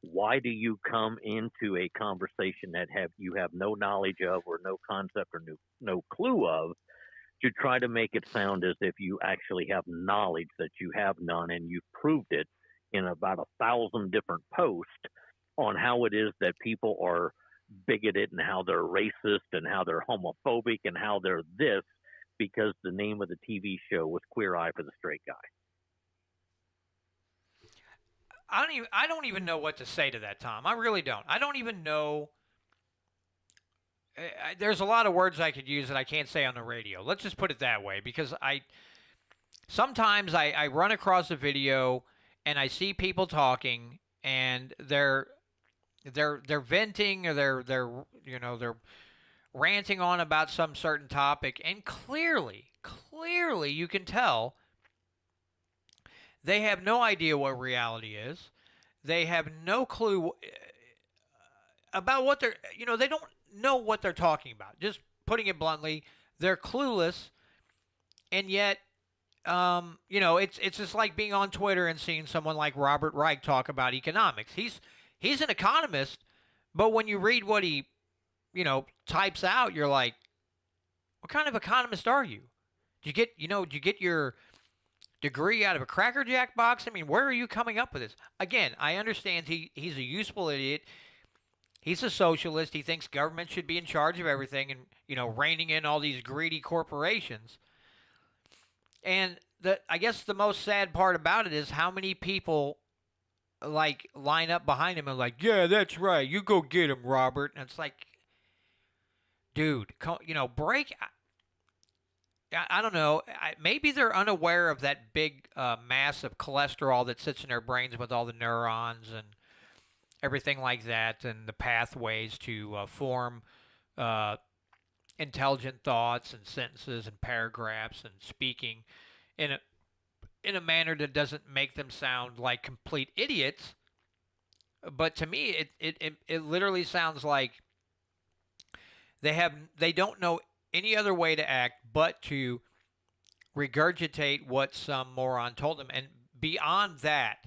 why do you come into a conversation that you have no knowledge of or no concept or no clue of, to try to make it sound as if you actually have knowledge that you have none, and you've proved it in about 1,000 different posts on how it is that people are bigoted and how they're racist and how they're homophobic and how they're this, because the name of the TV show was Queer Eye for the Straight Guy. I don't even know what to say to that, Tom. I really don't. I don't even know. There's a lot of words I could use that I can't say on the radio. Let's just put it that way, because sometimes I run across a video and I see people talking and they're venting, or they're ranting on about some certain topic, and clearly you can tell they have no idea what reality is. They have no clue about what they don't know what they're talking about. Just putting it bluntly, they're clueless, and yet, it's just like being on Twitter and seeing someone like Robert Reich talk about economics. He's an economist, but when you read what he, types out, you're like, what kind of economist are you? Did you get your degree out of a Cracker Jack box? I mean, where are you coming up with this? Again, I understand he's a useful idiot. He's a socialist. He thinks government should be in charge of everything and, reining in all these greedy corporations. And I guess the most sad part about it is how many people line up behind him and like, yeah, that's right. You go get him, Robert. And it's like, dude, break. I don't know. Maybe they're unaware of that big mass of cholesterol that sits in their brains with all the neurons and everything like that, and the pathways to form intelligent thoughts and sentences and paragraphs and speaking in a manner that doesn't make them sound like complete idiots. But to me, it literally sounds like they don't know any other way to act but to regurgitate what some moron told them. And beyond that,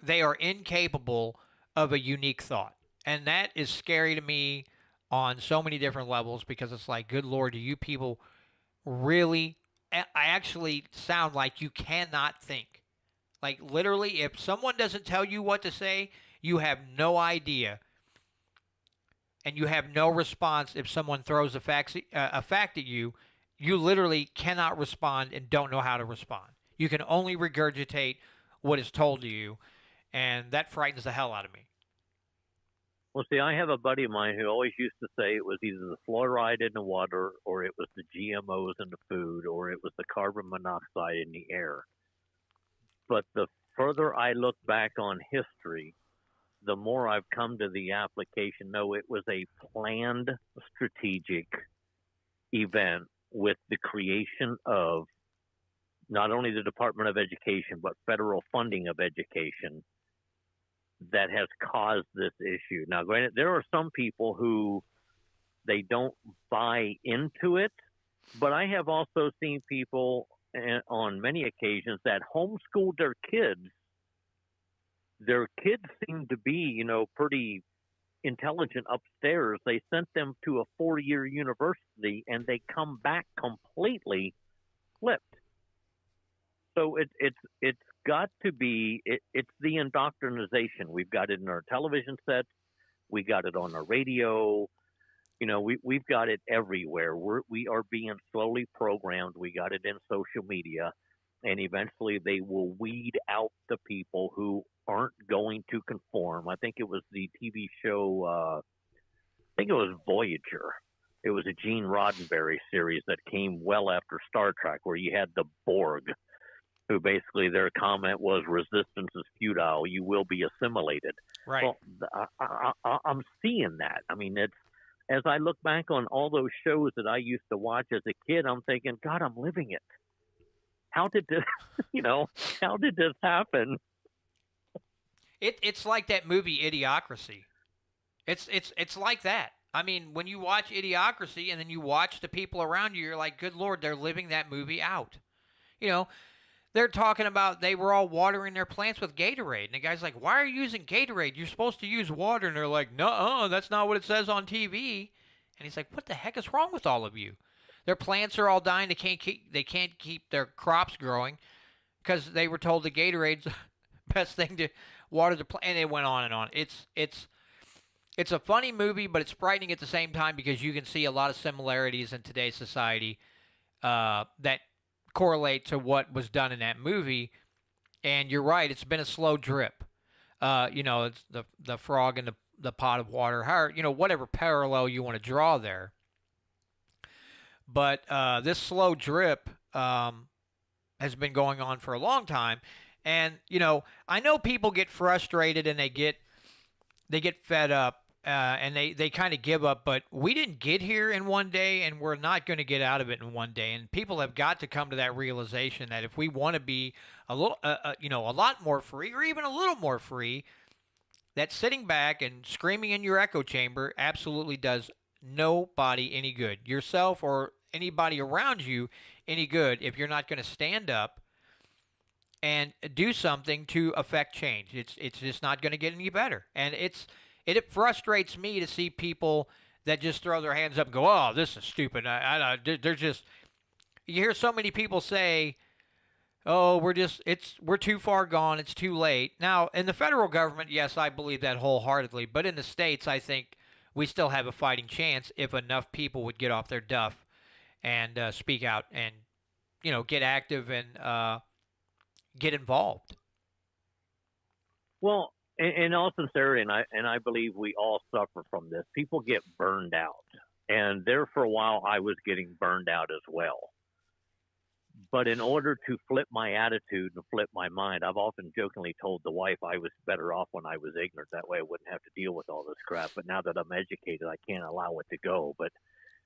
they are incapable of a unique thought. And that is scary to me on so many different levels, because it's like, good Lord, do you people really actually sound like you cannot think? Like, literally, if someone doesn't tell you what to say, you have no idea. And you have no response if someone throws a fact at you. You literally cannot respond and don't know how to respond. You can only regurgitate what is told to you, and that frightens the hell out of me. Well, see, I have a buddy of mine who always used to say it was either the fluoride in the water, or it was the GMOs in the food, or it was the carbon monoxide in the air. But the further I look back on history, the more I've come to the application. No, it was a planned, strategic event with the creation of not only the Department of Education, but federal funding of education that has caused this issue. Now, granted, there are some people who they don't buy into it, but I have also seen people on many occasions that homeschooled their kids. Their kids seem to be, pretty intelligent upstairs. They sent them to a 4-year university, and they come back completely flipped. So it's got to be it's the indoctrination. We've got it in our television sets, we got it on our radio. We've got it everywhere. We are being slowly programmed. We got it in social media, and eventually they will weed out the people who aren't going to conform. I think it was the TV show. I think it was Voyager. It was a Gene Roddenberry series that came well after Star Trek, where you had the Borg, who basically their comment was resistance is futile. You will be assimilated. Right. Well, I'm seeing that. I mean, as I look back on all those shows that I used to watch as a kid, I'm thinking, God, I'm living it. How did this, how did this happen? It's like that movie Idiocracy. It's like that. I mean, when you watch Idiocracy and then you watch the people around you, you're like, good Lord, they're living that movie out. They're talking about they were all watering their plants with Gatorade. And the guy's like, why are you using Gatorade? You're supposed to use water. And they're like, no, that's not what it says on TV. And he's like, what the heck is wrong with all of you? Their plants are all dying. They can't keep their crops growing because they were told the Gatorade's the best thing to water the plant. And it went on and on. It's a funny movie, but it's frightening at the same time because you can see a lot of similarities in today's society that correlate to what was done in that movie. And you're right, it's been a slow drip. It's the frog in the pot of water, whatever parallel you want to draw there. But this slow drip has been going on for a long time. And, I know people get frustrated and they get fed up. And they kind of give up, but we didn't get here in one day, and we're not going to get out of it in one day. And people have got to come to that realization that if we want to be a little, a lot more free, or even a little more free, that sitting back and screaming in your echo chamber absolutely does nobody any good, yourself or anybody around you any good, if you're not going to stand up and do something to affect change. It's just not going to get any better, and it frustrates me to see people that just throw their hands up and go, oh, this is stupid. They're just, you hear so many people say, oh, we're too far gone. It's too late. Now, in the federal government, yes, I believe that wholeheartedly. But in the states, I think we still have a fighting chance if enough people would get off their duff and speak out and, get active and get involved. Well, in all sincerity, and I believe we all suffer from this, people get burned out. And there for a while, I was getting burned out as well. But in order to flip my attitude and flip my mind, I've often jokingly told the wife I was better off when I was ignorant. That way I wouldn't have to deal with all this crap. But now that I'm educated, I can't allow it to go. But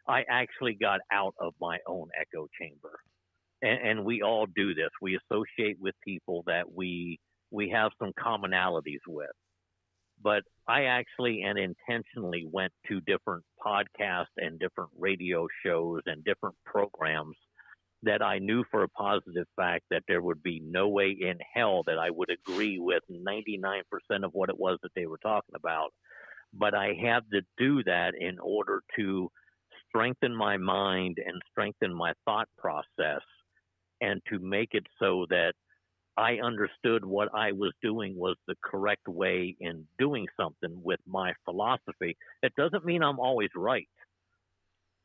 I actually got out of my own echo chamber. And we all do this. We associate with people that we have some commonalities with. But I actually and intentionally went to different podcasts and different radio shows and different programs that I knew for a positive fact that there would be no way in hell that I would agree with 99% of what it was that they were talking about. But I had to do that in order to strengthen my mind and strengthen my thought process, and to make it so that I understood what I was doing was the correct way in doing something with my philosophy. It doesn't mean I'm always right.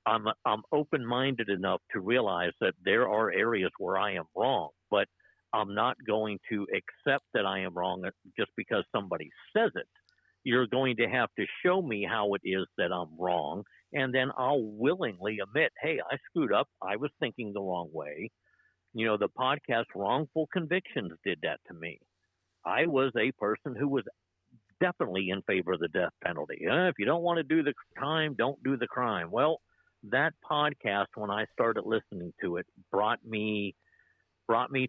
I'm open-minded enough to realize that there are areas where I am wrong, but I'm not going to accept that I am wrong just because somebody says it. You're going to have to show me how it is that I'm wrong, and then I'll willingly admit, hey, I screwed up. I was thinking the wrong way. The podcast Wrongful Convictions did that to me. I was a person who was definitely in favor of the death penalty. If you don't want to do the time, don't do the crime. Well, that podcast, when I started listening to it, brought me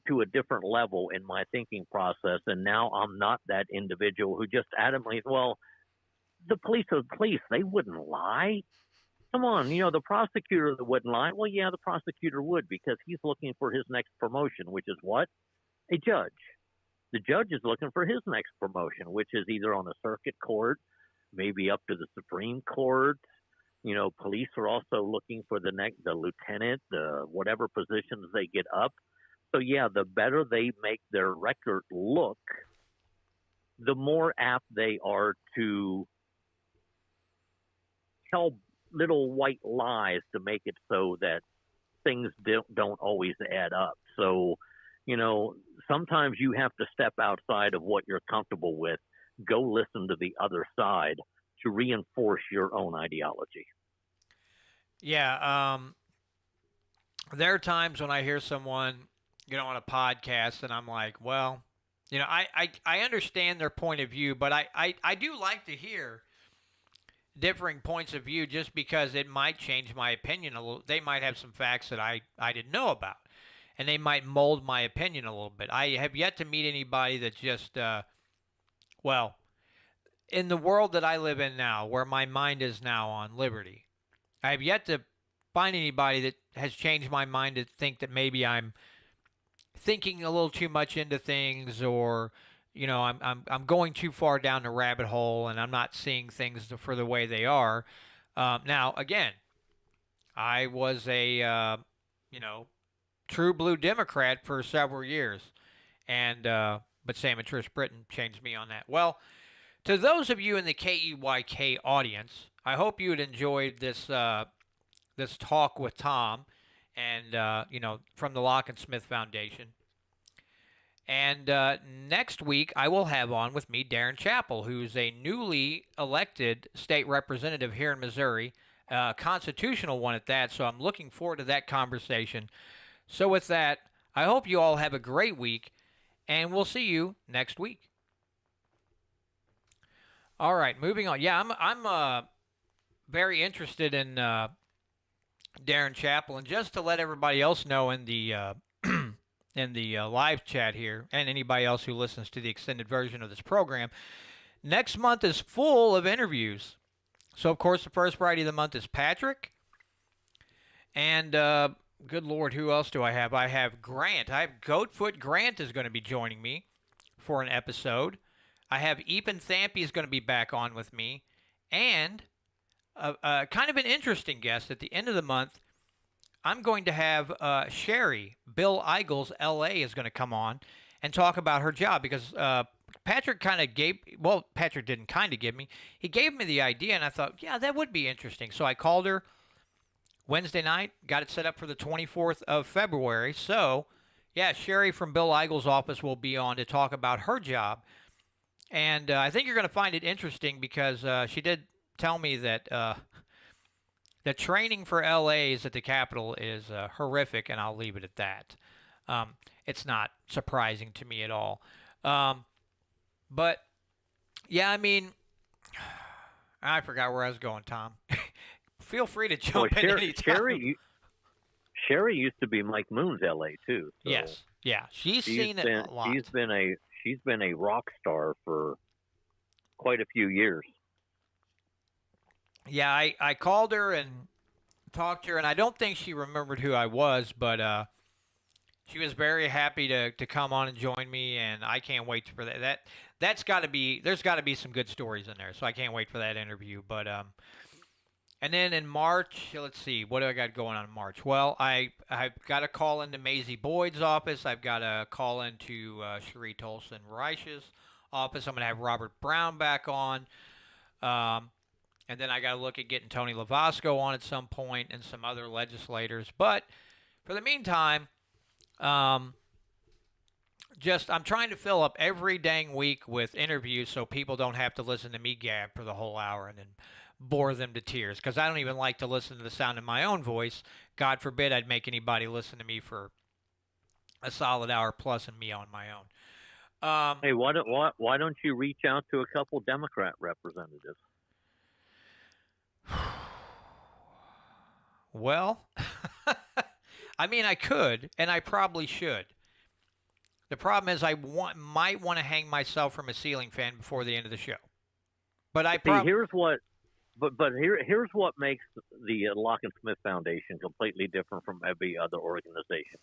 to a different level in my thinking process. And now I'm not that individual who just adamantly, well, the police are the police. They wouldn't lie. Come on, the prosecutor wouldn't lie. Well, yeah, the prosecutor would, because he's looking for his next promotion, which is what? A judge. The judge is looking for his next promotion, which is either on a circuit court, maybe up to the Supreme Court, Police are also looking for the lieutenant, whatever positions they get up. So yeah, the better they make their record look, the more apt they are to tell little white lies to make it so that things don't always add up. So, sometimes you have to step outside of what you're comfortable with, go listen to the other side to reinforce your own ideology. Yeah. There are times when I hear someone, on a podcast, and I'm like, well, I understand their point of view, but I do like to hear differing points of view just because it might change my opinion a little. They might have some facts that I didn't know about, and they might mold my opinion a little bit. I have yet to meet anybody that just, well, in the world that I live in now, where my mind is now on liberty, I have yet to find anybody that has changed my mind to think that maybe I'm thinking a little too much into things, or I'm going too far down the rabbit hole and I'm not seeing things for the way they are. Now again, I was a true blue Democrat for several years, and but Sam and Trish Britton changed me on that. Well, to those of you in the KEYK audience, I hope you had enjoyed this talk with Tom, and from the Locke and Smith Foundation. And next week, I will have on with me Darren Chappell, who's a newly elected state representative here in Missouri, constitutional one at that. So I'm looking forward to that conversation. So with that, I hope you all have a great week, and we'll see you next week. All right, moving on. Yeah, I'm very interested in Darren Chappell, and just to let everybody else know in the live chat here, and anybody else who listens to the extended version of this program, next month is full of interviews. So, of course, the first Friday of the month is Patrick. And, good Lord, who else do I have? I have Grant. I have Goatfoot Grant is going to be joining me for an episode. I have Ethan Thampy is going to be back on with me. And kind of an interesting guest at the end of the month, I'm going to have Sherry, Bill Eigels, L.A., is going to come on and talk about her job, because Patrick Patrick didn't kind of give me. He gave me the idea, and I thought, yeah, that would be interesting. So I called her Wednesday night, got it set up for the 24th of February. So, yeah, Sherry from Bill Eigels' office will be on to talk about her job. And I think you're going to find it interesting, because she did tell me that the training for LAs at the Capitol is horrific, and I'll leave it at that. It's not surprising to me at all. But, yeah, I mean, I forgot where I was going, Tom. Feel free to jump in anytime. Sherry used to be Mike Moon's LA, too. So yes. Yeah, she's seen it a lot. She's been a rock star for quite a few years. Yeah, I called her and talked to her, and I don't think she remembered who I was, but she was very happy to come on and join me, and I can't wait for that. There's got to be some good stories in there, so I can't wait for that interview. But and then in March, let's see, what do I got going on in March? Well, I've got a call into Maisie Boyd's office. I've got a call into Cherie Tolson Reich's office. I'm going to have Robert Brown back on. And then I got to look at getting Tony Lavasco on at some point, and some other legislators. But for the meantime, I'm trying to fill up every dang week with interviews so people don't have to listen to me gab for the whole hour and then bore them to tears, because I don't even like to listen to the sound of my own voice. God forbid I'd make anybody listen to me for a solid hour plus and me on my own. Hey, why don't you reach out to a couple Democrat representatives? Well, I mean, I could, and I probably should. The problem is I might want to hang myself from a ceiling fan before the end of the show. But here's what makes the Locke and Smith Foundation completely different from every other organization.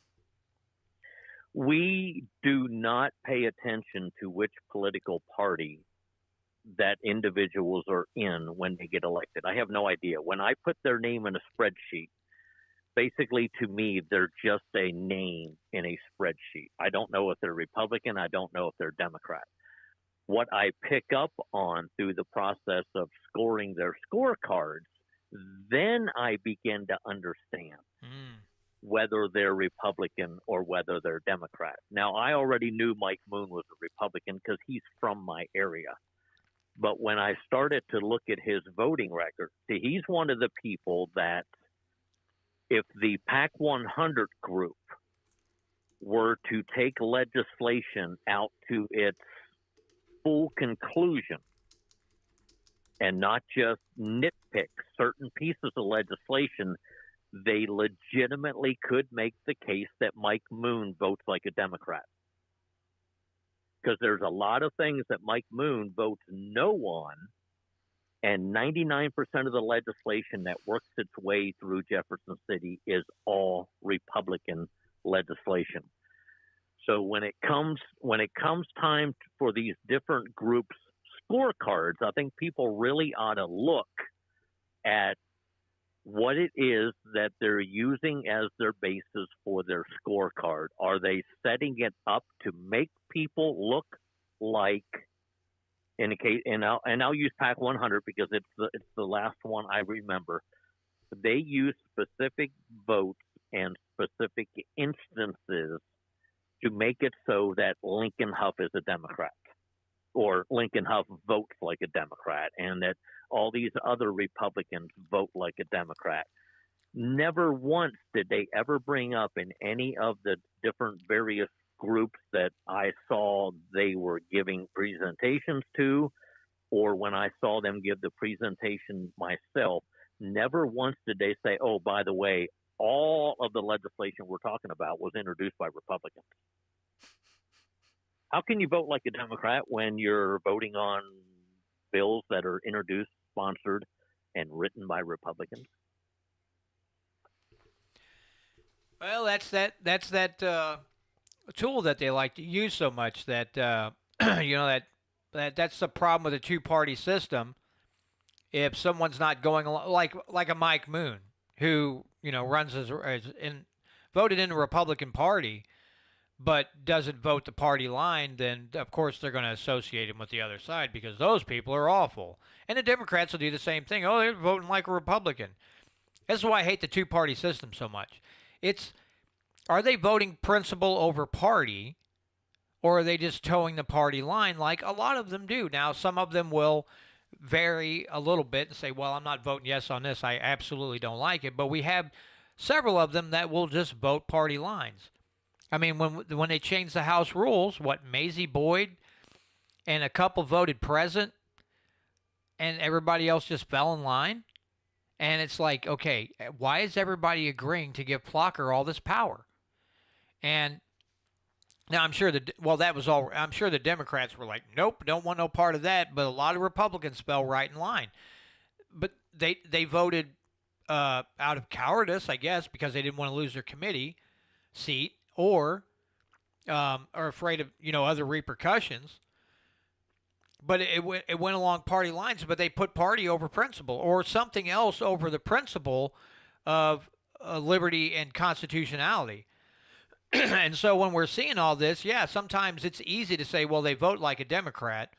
We do not pay attention to which political party that individuals are in when they get elected. I have no idea. When I put their name in a spreadsheet, basically to me, they're just a name in a spreadsheet. I don't know if they're Republican. I don't know if they're Democrat. What I pick up on through the process of scoring their scorecards, then I begin to understand whether they're Republican or whether they're Democrat. Now, I already knew Mike Moon was a Republican because he's from my area. But when I started to look at his voting record, see, he's one of the people that if the PAC 100 group were to take legislation out to its full conclusion and not just nitpick certain pieces of legislation, they legitimately could make the case that Mike Moon votes like a Democrat. Because there's a lot of things that Mike Moon votes no on, and 99% of the legislation that works its way through Jefferson City is all Republican legislation. So when it comes time for these different groups' scorecards, I think people really ought to look at what it is that they're using as their basis for their scorecard. Are they setting it up to make people look like, in a case, and I'll use PAC 100 because it's the last one I remember. They use specific votes and specific instances to make it so that Lincoln Huff is a Democrat, or Lincoln Huff votes like a Democrat, and that all these other Republicans vote like a Democrat. Never once did they ever bring up in any of the different various groups that I saw they were giving presentations to, or when I saw them give the presentation myself, never once did they say, oh, by the way, all of the legislation we're talking about was introduced by Republicans. How can you vote like a Democrat when you're voting on bills that are introduced, sponsored, and written by Republicans? Well, that's that tool that they like to use so much that that's the problem with a two-party system. If someone's not going like a Mike Moon, who runs voted in the Republican Party, but doesn't vote the party line, then of course they're going to associate him with the other side because those people are awful. And the Democrats will do the same thing. Oh, they're voting like a Republican. That's why I hate the two-party system so much. Are they voting principle over party, or are they just towing the party line like a lot of them do? Now, some of them will vary a little bit and say, well, I'm not voting yes on this. I absolutely don't like it. But we have several of them that will just vote party lines. I mean, when they changed the House rules, Maisie Boyd and a couple voted present and everybody else just fell in line? And it's like, okay, why is everybody agreeing to give Plocker all this power? And now I'm sure I'm sure the Democrats were like, nope, don't want no part of that. But a lot of Republicans fell right in line. But they voted out of cowardice, I guess, because they didn't want to lose their committee seat or are afraid of other repercussions. But it went along party lines, but they put party over principle or something else over the principle of liberty and constitutionality. And so when we're seeing all this, yeah, sometimes it's easy to say, well, they vote like a Democrat.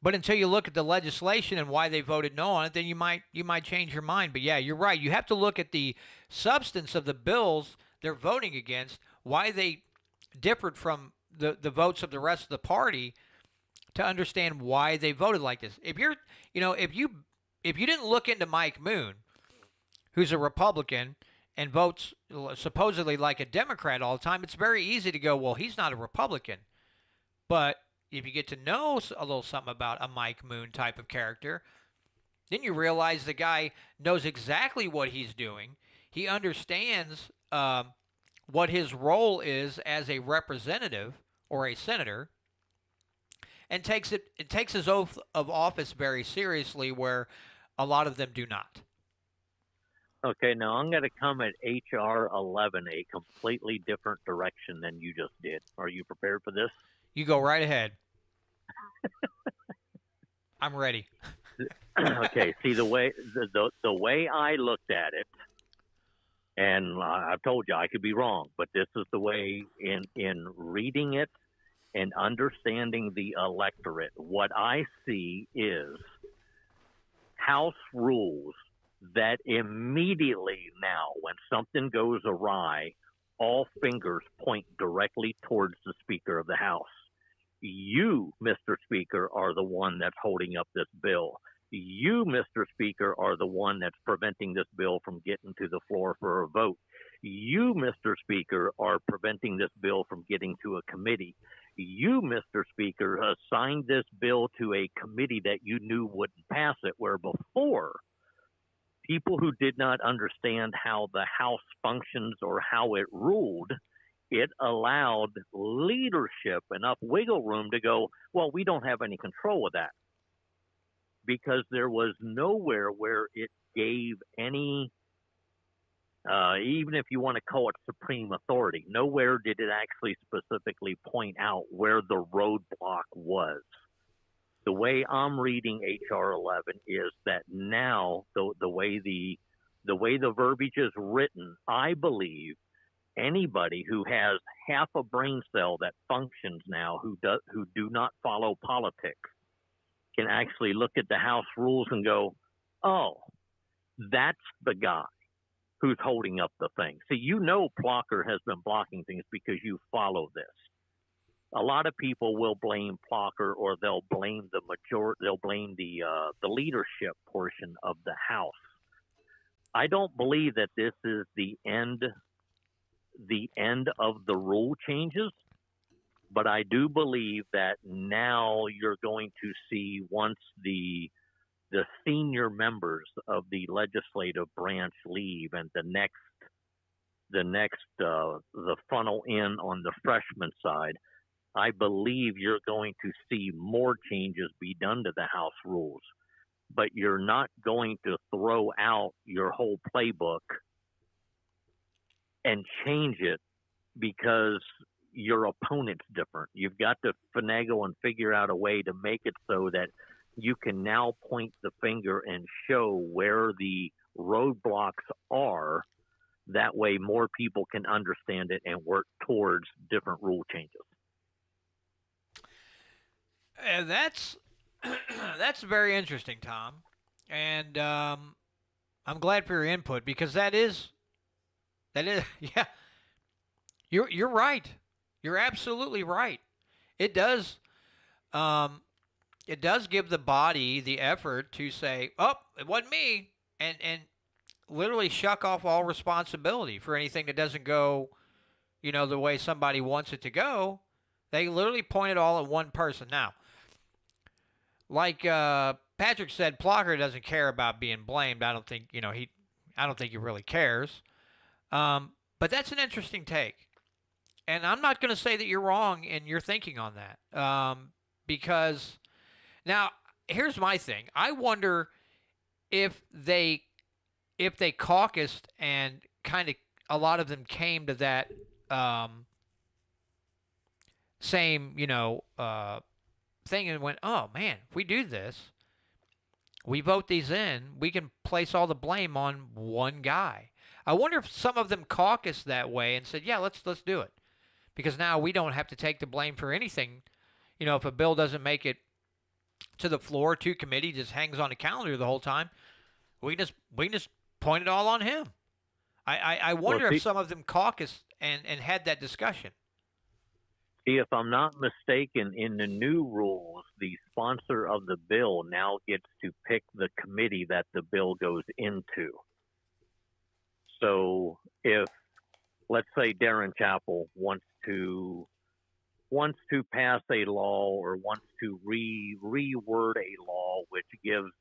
But until you look at the legislation and why they voted no on it, then you might change your mind. But yeah, you're right. You have to look at the substance of the bills they're voting against, why they differed from the votes of the rest of the party, to understand why they voted like this. If you didn't look into Mike Moon, who's a Republican and votes supposedly like a Democrat all the time, it's very easy to go, well, he's not a Republican. But if you get to know a little something about a Mike Moon type of character, then you realize the guy knows exactly what he's doing. He understands what his role is as a representative or a senator, and takes his oath of office very seriously, where a lot of them do not. Okay, now I'm going to come at H.R. 11 a completely different direction than you just did. Are you prepared for this? You go right ahead. I'm ready. Okay, see the way I looked at it, and I've told you I could be wrong, but this is the way in reading it and understanding the electorate. What I see is House rules that immediately now, when something goes awry, all fingers point directly towards the Speaker of the House. You, Mr. Speaker, are the one that's holding up this bill. You, Mr. Speaker, are the one that's preventing this bill from getting to the floor for a vote. You, Mr. Speaker, are preventing this bill from getting to a committee. You, Mr. Speaker, assigned this bill to a committee that you knew wouldn't pass it, where before, people who did not understand how the House functions or how it ruled, it allowed leadership enough wiggle room to go, well, we don't have any control of that. Because there was nowhere where it gave any, even if you want to call it supreme authority, nowhere did it actually specifically point out where the roadblock was. The way I'm reading HR 11 is that now the way the verbiage is written, I believe anybody who has half a brain cell that functions now who do not follow politics can actually look at the House rules and go, oh, that's the guy who's holding up the thing. See, you know Plocker has been blocking things because you follow this. A lot of people will blame Plocker, or they'll blame the leadership portion of the House. I don't believe that this is the end of the rule changes, but I do believe that now you're going to see, once the senior members of the legislative branch leave and the funnel in on the freshman side, I believe you're going to see more changes be done to the House rules. But you're not going to throw out your whole playbook and change it because your opponent's different. You've got to finagle and figure out a way to make it so that you can now point the finger and show where the roadblocks are. That way more people can understand it and work towards different rule changes. And that's that's very interesting, Tom. And I'm glad for your input, because that is yeah. You're right. You're absolutely right. It does give the body the effort to say, "Oh, it wasn't me," and literally shuck off all responsibility for anything that doesn't go, the way somebody wants it to go. They literally point it all at one person. Now, like Patrick said, Plocker doesn't care about being blamed. I don't think he really cares. But that's an interesting take. And I'm not going to say that you're wrong in your thinking on that. Because now, here's my thing. I wonder if they caucused and kind of a lot of them came to that same, thing and went, oh, man, if we do this, we vote these in, we can place all the blame on one guy. I wonder if some of them caucused that way and said, yeah, let's do it. Because now we don't have to take the blame for anything. If a bill doesn't make it to the floor, to committee, just hangs on the calendar the whole time, we can just point it all on him. I wonder if some of them caucused and had that discussion. See, if I'm not mistaken, in the new rules, the sponsor of the bill now gets to pick the committee that the bill goes into. So if, let's say, Darren Chappell wants to pass a law or wants to reword a law which gives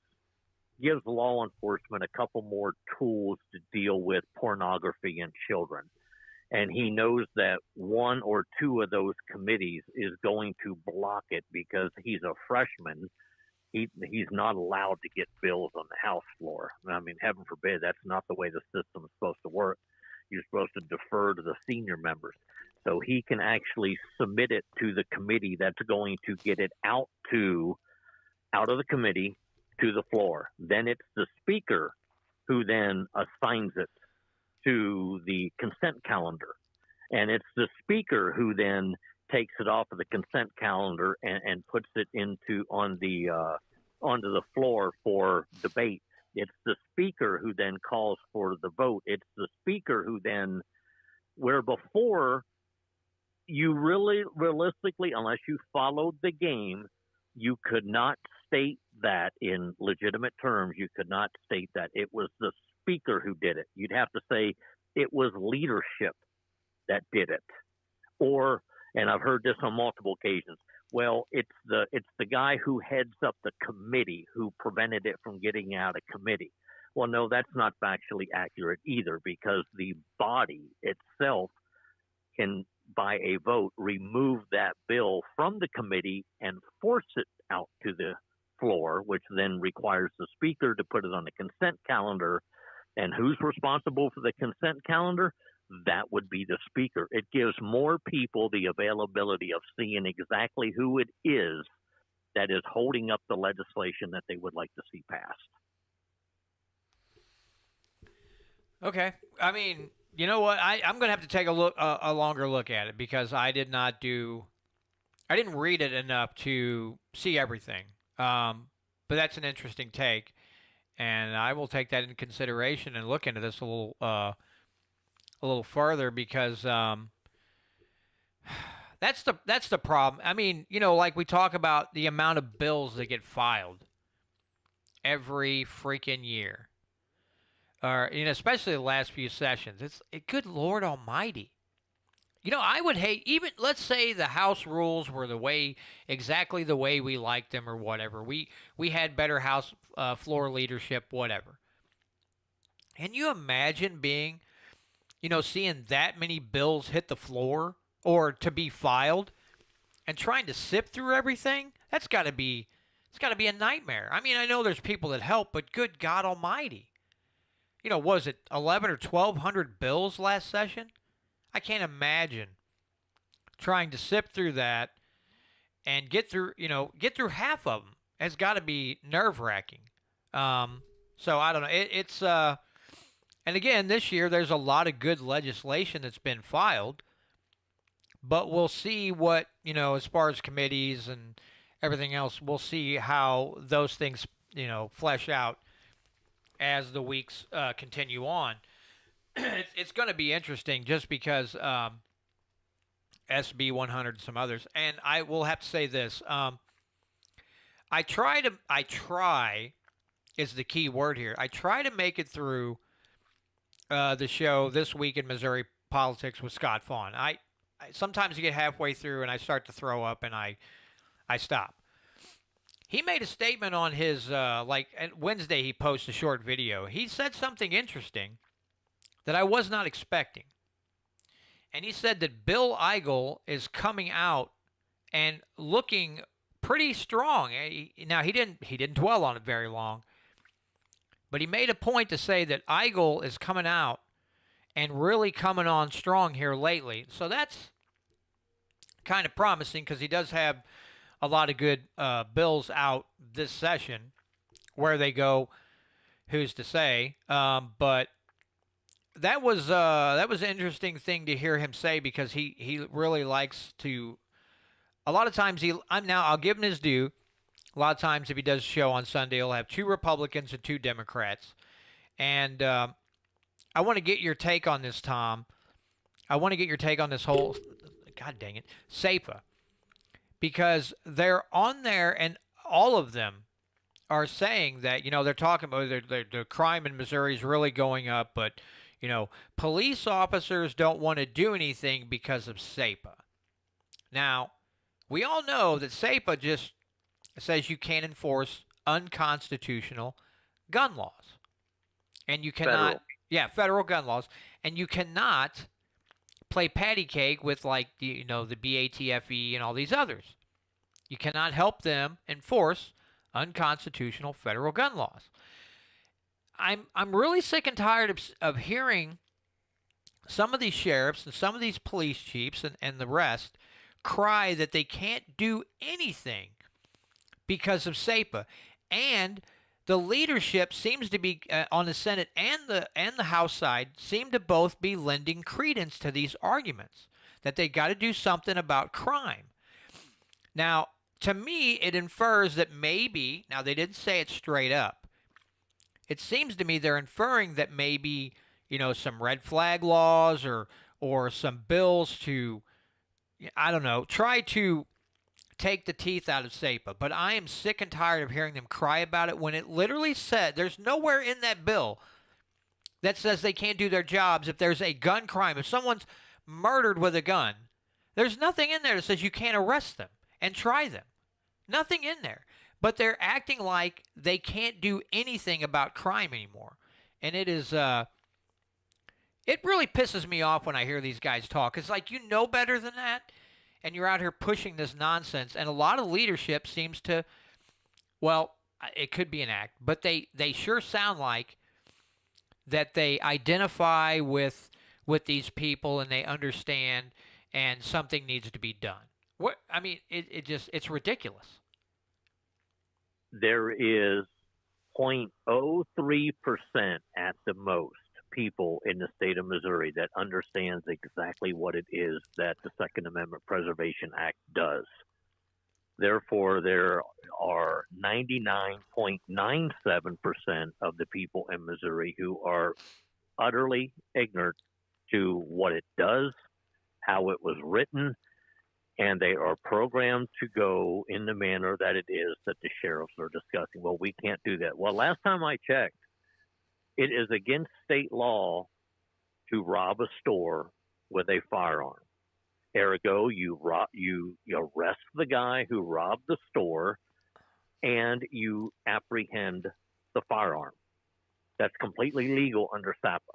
law enforcement a couple more tools to deal with pornography in children, and he knows that one or two of those committees is going to block it because he's a freshman, he's not allowed to get bills on the House floor. I mean, heaven forbid, that's not the way the system is supposed to work. You're supposed to defer to the senior members. So he can actually submit it to the committee that's going to get it out to out of the committee to the floor. Then it's the speaker who then assigns it to the consent calendar. And it's the speaker who then takes it off of the consent calendar and puts it onto the floor for debate. It's the speaker who then calls for the vote. It's the speaker who then, where before you really realistically, unless you followed the game, you could not state that in legitimate terms. You could not state that it was the speaker who did it. You'd have to say it was leadership that did it. Or, and I've heard this on multiple occasions, well, it's the guy who heads up the committee who prevented it from getting out of committee. Well, no, that's not factually accurate either, because the body itself can, by a vote, remove that bill from the committee and force it out to the floor, which then requires the speaker to put it on the consent calendar. And who's responsible for the consent calendar? That would be the speaker. It gives more people the availability of seeing exactly who it is that is holding up the legislation that they would like to see passed. Okay. I mean, you know what? I'm going to have to take a longer look at it, because I didn't read it enough to see everything. But that's an interesting take, and I will take that into consideration and look into this a little further, because that's the problem. I mean, like we talk about the amount of bills that get filed every freaking year, or especially the last few sessions. Good Lord Almighty. I would hate, even, let's say the House rules were exactly the way we liked them or whatever. We had better House floor leadership, whatever. Can you imagine being, seeing that many bills hit the floor or to be filed and trying to sift through everything? It's got to be a nightmare. I mean, I know there's people that help, but good God Almighty. Was it 11 or 1,200 bills last session? I can't imagine trying to sift through that and get through half of them. It's got to be nerve-wracking. So I don't know. It's and again, this year there's a lot of good legislation that's been filed, but we'll see what, as far as committees and everything else, we'll see how those things, flesh out as the weeks continue on. It's going to be interesting, just because SB 100 and some others. And I will have to say this. I try is the key word here. I try to make it through the show This Week in Missouri Politics with Scott Fawn. I sometimes you get halfway through and I start to throw up and I stop. He made a statement on his, Wednesday he posted a short video. He said something interesting that I was not expecting. And he said that Bill Eigel is coming out and looking pretty strong. Now, he didn't dwell on it very long, but he made a point to say that Eigel is coming out and really coming on strong here lately. So that's kind of promising, because he does have a lot of good bills out this session. Where they go, who's to say? But that was an interesting thing to hear him say, because he really likes to. A lot of times I'll give him his due. A lot of times, if he does a show on Sunday, he'll have 2 Republicans and 2 Democrats. And I want to get your take on this, Tom. I want to get your take on this whole, God dang it, SEPA. Because they're on there, and all of them are saying that, they're talking about the crime in Missouri is really going up, but, police officers don't want to do anything because of SEPA. Now, we all know that SEPA just says you can't enforce unconstitutional gun laws. And you cannot, federal gun laws. And you cannot play patty cake with, the BATFE and all these others. You cannot help them enforce unconstitutional federal gun laws. I'm really sick and tired of hearing some of these sheriffs and some of these police chiefs and the rest cry that they can't do anything because of SEPA. And the leadership seems to be on the Senate and the House side seem to both be lending credence to these arguments that they got to do something about crime. Now, to me, it infers that maybe, now they didn't say it straight up. It seems to me they're inferring that maybe, some red flag laws or some bills to, I don't know, try to take the teeth out of SEPA. But I am sick and tired of hearing them cry about it when it literally said there's nowhere in that bill that says they can't do their jobs if there's a gun crime. If someone's murdered with a gun, there's nothing in there that says you can't arrest them and try them. Nothing in there. But they're acting like they can't do anything about crime anymore. And it is, it really pisses me off when I hear these guys talk. It's like, you know better than that, and you're out here pushing this nonsense. And a lot of leadership seems to, well, it could be an act, but they sure sound like that they identify with these people and they understand and something needs to be done. What I mean, it's ridiculous. There is 0.03% at the most people in the state of Missouri that understands exactly what it is that the Second Amendment Preservation Act does. Therefore, there are 99.97% of the people in Missouri who are utterly ignorant to what it does, how it was written, and they are programmed to go in the manner that it is that the sheriffs are discussing. Well, we can't do that. Well, last time I checked, it is against state law to rob a store with a firearm. Ergo, you arrest the guy who robbed the store and you apprehend the firearm. That's completely legal under SAPA.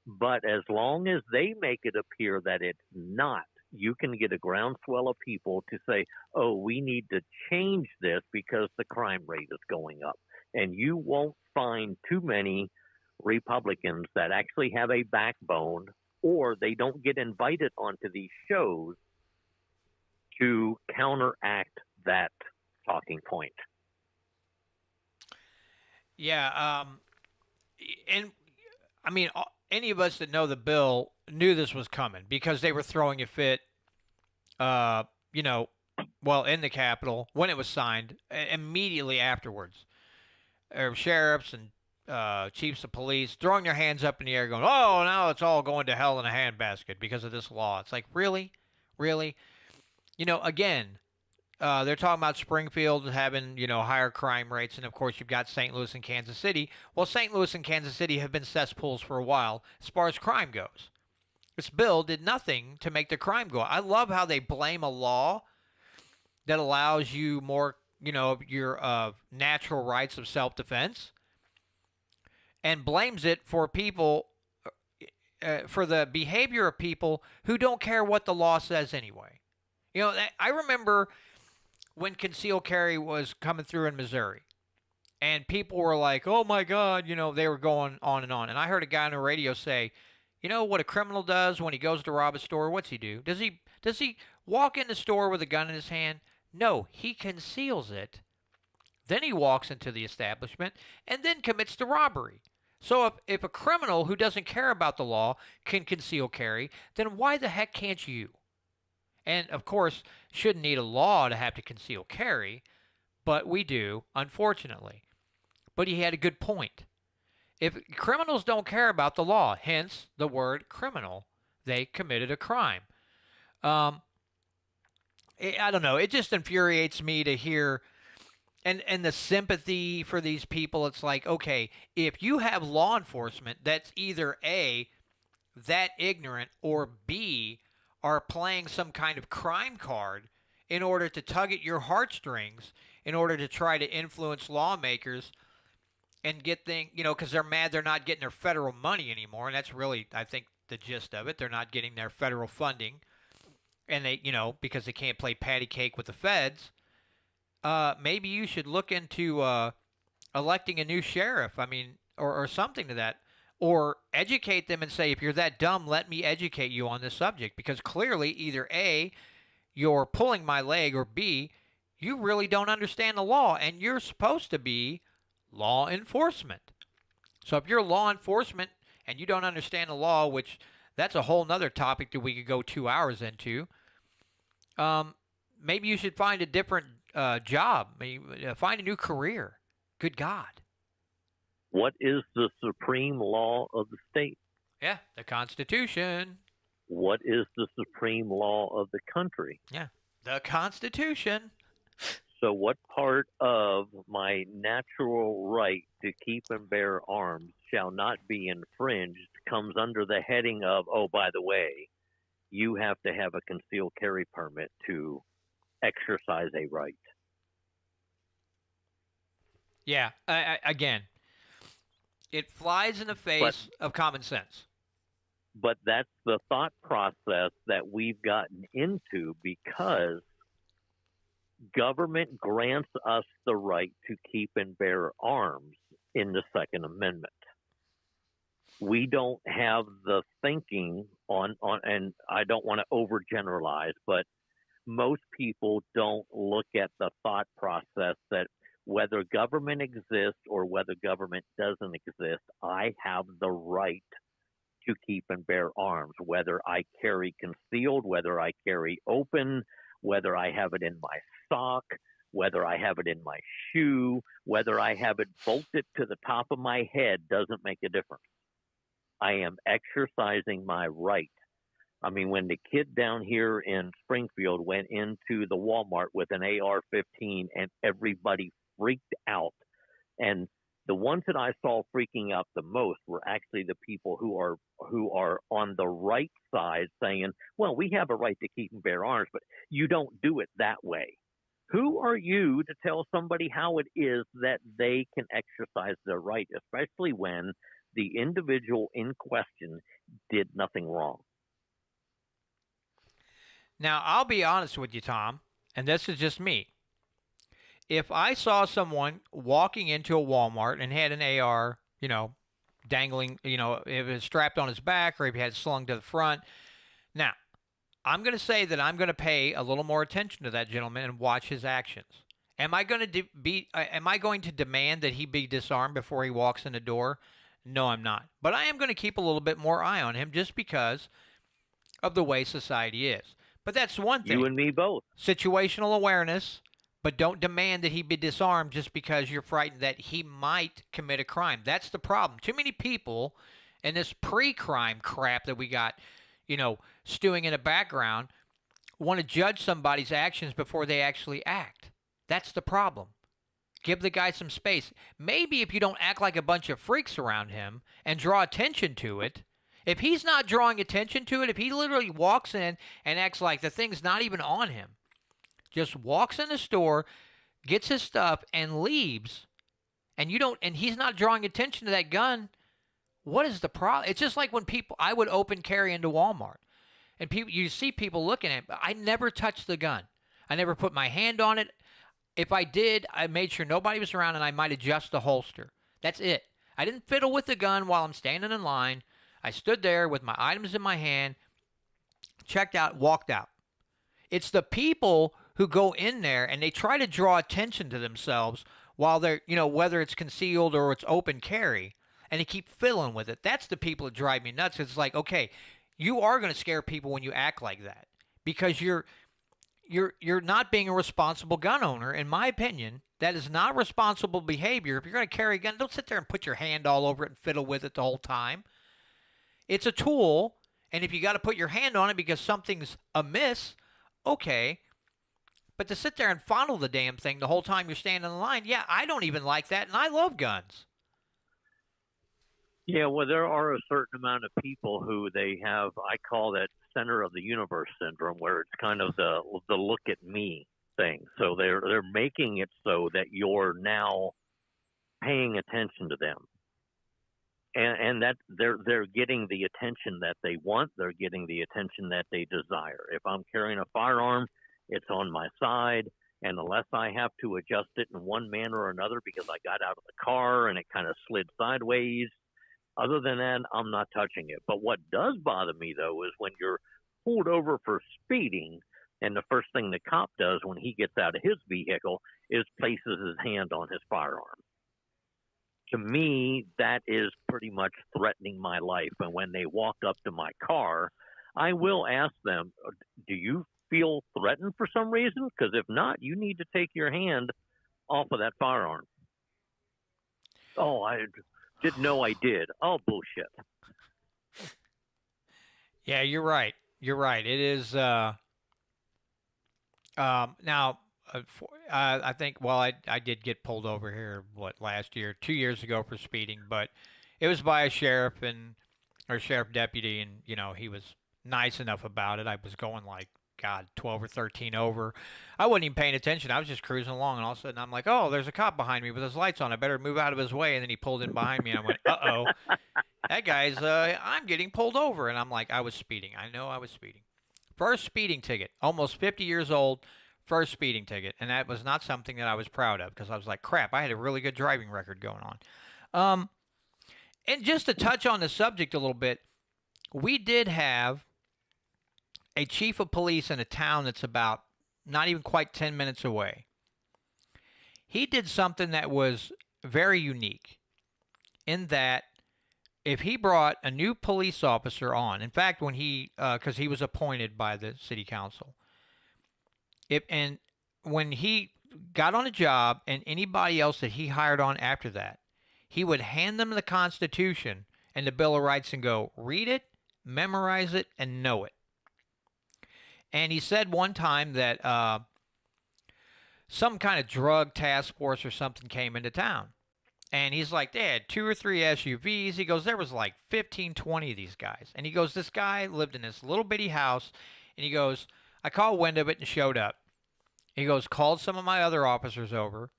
But as long as they make it appear that it's not, you can get a groundswell of people to say, oh, we need to change this because the crime rate is going up. And you won't find too many Republicans that actually have a backbone, or they don't get invited onto these shows to counteract that talking point. Yeah, and I mean, any of us that know the bill knew this was coming because they were throwing a fit, well, in the Capitol when it was signed, immediately afterwards. Sheriffs and chiefs of police throwing their hands up in the air going, oh, now it's all going to hell in a handbasket because of this law. It's like, really? Really? Again, they're talking about Springfield having, higher crime rates. And, of course, you've got St. Louis and Kansas City. Well, St. Louis and Kansas City have been cesspools for a while as far as crime goes. This bill did nothing to make the crime go. I love how they blame a law that allows you more, your natural rights of self-defense and blames it for people, for the behavior of people who don't care what the law says anyway. I remember when concealed carry was coming through in Missouri, and people were like, oh, my God, they were going on. And I heard a guy on the radio say, what a criminal does when he goes to rob a store? What's he do? Does he walk in the store with a gun in his hand? No, he conceals it. Then he walks into the establishment and then commits the robbery. So if a criminal who doesn't care about the law can conceal carry, then why the heck can't you? And, of course, shouldn't need a law to have to conceal carry, but we do, unfortunately. But he had a good point. If criminals don't care about the law, hence the word criminal, they committed a crime. I don't know. It just infuriates me to hear, and the sympathy for these people. It's like, okay, if you have law enforcement that's either A, that ignorant, or B, are playing some kind of crime card in order to tug at your heartstrings, in order to try to influence lawmakers and get things, because they're mad they're not getting their federal money anymore. And that's really, I think, the gist of it. They're not getting their federal funding. And they, because they can't play patty cake with the feds. Maybe you should look into electing a new sheriff. I mean, or something to that. Or educate them and say, if you're that dumb, let me educate you on this subject. Because clearly, either A, you're pulling my leg, or B, you really don't understand the law, and you're supposed to be law enforcement. So if you're law enforcement and you don't understand the law, which that's a whole nother topic that we could go 2 hours into, maybe you should find a different job. Maybe, find a new career. Good God. What is the supreme law of the state? Yeah, the Constitution. What is the supreme law of the country? Yeah, the Constitution. So what part of my natural right to keep and bear arms shall not be infringed comes under the heading of, oh, by the way, you have to have a concealed carry permit to exercise a right. Yeah, again, it flies in the face of common sense. But that's the thought process that we've gotten into because government grants us the right to keep and bear arms in the Second Amendment. We don't have the thinking on and I don't want to overgeneralize, but most people don't look at the thought process that whether government exists or whether government doesn't exist, I have the right to keep and bear arms, whether I carry concealed, whether I carry open, whether I have it in my sock, whether I have it in my shoe, whether I have it bolted to the top of my head doesn't make a difference. I am exercising my right. I mean, when the kid down here in Springfield went into the Walmart with an AR-15 and everybody freaked out, and the ones that I saw freaking out the most were actually the people who are on the right side saying, well, we have a right to keep and bear arms, but you don't do it that way. Who are you to tell somebody how it is that they can exercise their right, especially when the individual in question did nothing wrong? Now, I'll be honest with you, Tom, and this is just me. If I saw someone walking into a Walmart and had an AR, dangling, if it was strapped on his back or if he had it slung to the front. Now, I'm going to say that I'm going to pay a little more attention to that gentleman and watch his actions. Am I going to demand that he be disarmed before he walks in the door? No, I'm not. But I am going to keep a little bit more eye on him just because of the way society is. But that's one thing. You and me both. Situational awareness. But don't demand that he be disarmed just because you're frightened that he might commit a crime. That's the problem. Too many people in this pre-crime crap that we got, stewing in the background, want to judge somebody's actions before they actually act. That's the problem. Give the guy some space. Maybe if you don't act like a bunch of freaks around him and draw attention to it, if he's not drawing attention to it, if he literally walks in and acts like the thing's not even on him, just walks in the store, gets his stuff, and leaves, and he's not drawing attention to that gun, what is the problem? It's just like when I would open carry into Walmart, and you see people looking at it, but I never touched the gun. I never put my hand on it. If I did, I made sure nobody was around, and I might adjust the holster. That's it. I didn't fiddle with the gun while I'm standing in line. I stood there with my items in my hand, checked out, walked out. It's the people who go in there and they try to draw attention to themselves while they're, whether it's concealed or it's open carry, and they keep fiddling with it. That's the people that drive me nuts. It's like, okay, you are going to scare people when you act like that because you're not being a responsible gun owner. In my opinion, that is not responsible behavior. If you're going to carry a gun, don't sit there and put your hand all over it and fiddle with it the whole time. It's a tool, and if you got to put your hand on it because something's amiss, okay. But to sit there and fondle the damn thing the whole time you're standing in line, yeah, I don't even like that, and I love guns. Yeah, well, there are a certain amount of people who they have, I call that center of the universe syndrome, where it's kind of the look at me thing. So they're making it so that you're now paying attention to them. And that they're getting the attention that they want. They're getting the attention that they desire. If I'm carrying a firearm, it's on my side, and unless I have to adjust it in one manner or another because I got out of the car and it kind of slid sideways, other than that, I'm not touching it. But what does bother me, though, is when you're pulled over for speeding, And the first thing the cop does when he gets out of his vehicle is places his hand on his firearm. To me, that is pretty much threatening my life. And when they walk up to my car, I will ask them, do you feel threatened for some reason? Because if not, you need to take your hand off of that firearm. Oh, I didn't know I did. Oh, bullshit. Yeah, you're right. You're right. It is. Now, I think, well, I did get pulled over here, last year, 2 years ago for speeding, but it was by a sheriff or sheriff deputy, and, he was nice enough about it. I was going like, God, 12 or 13 over. I wasn't even paying attention. I was just cruising along, and all of a sudden I'm like, oh, there's a cop behind me with his lights on. I better move out of his way. And then he pulled in behind me, and I went, uh-oh, that guy's, I'm getting pulled over. And I'm like, I was speeding. I know I was speeding. First speeding ticket, almost 50 years old, first speeding ticket. And that was not something that I was proud of because I was like, crap, I had a really good driving record going on. And just to touch on the subject a little bit, we did have a chief of police in a town that's about not even quite 10 minutes away. He did something that was very unique in that if he brought a new police officer on, in fact, when because he was appointed by the city council, and when he got on a job and anybody else that he hired on after that, he would hand them the Constitution and the Bill of Rights and go, read it, memorize it, and know it. And he said one time that some kind of drug task force or something came into town. And he's like, they had 2 or 3 SUVs. He goes, there was like 15, 20 of these guys. And he goes, this guy lived in this little bitty house. And he goes, I caught wind of it and showed up. He goes, called some of my other officers over.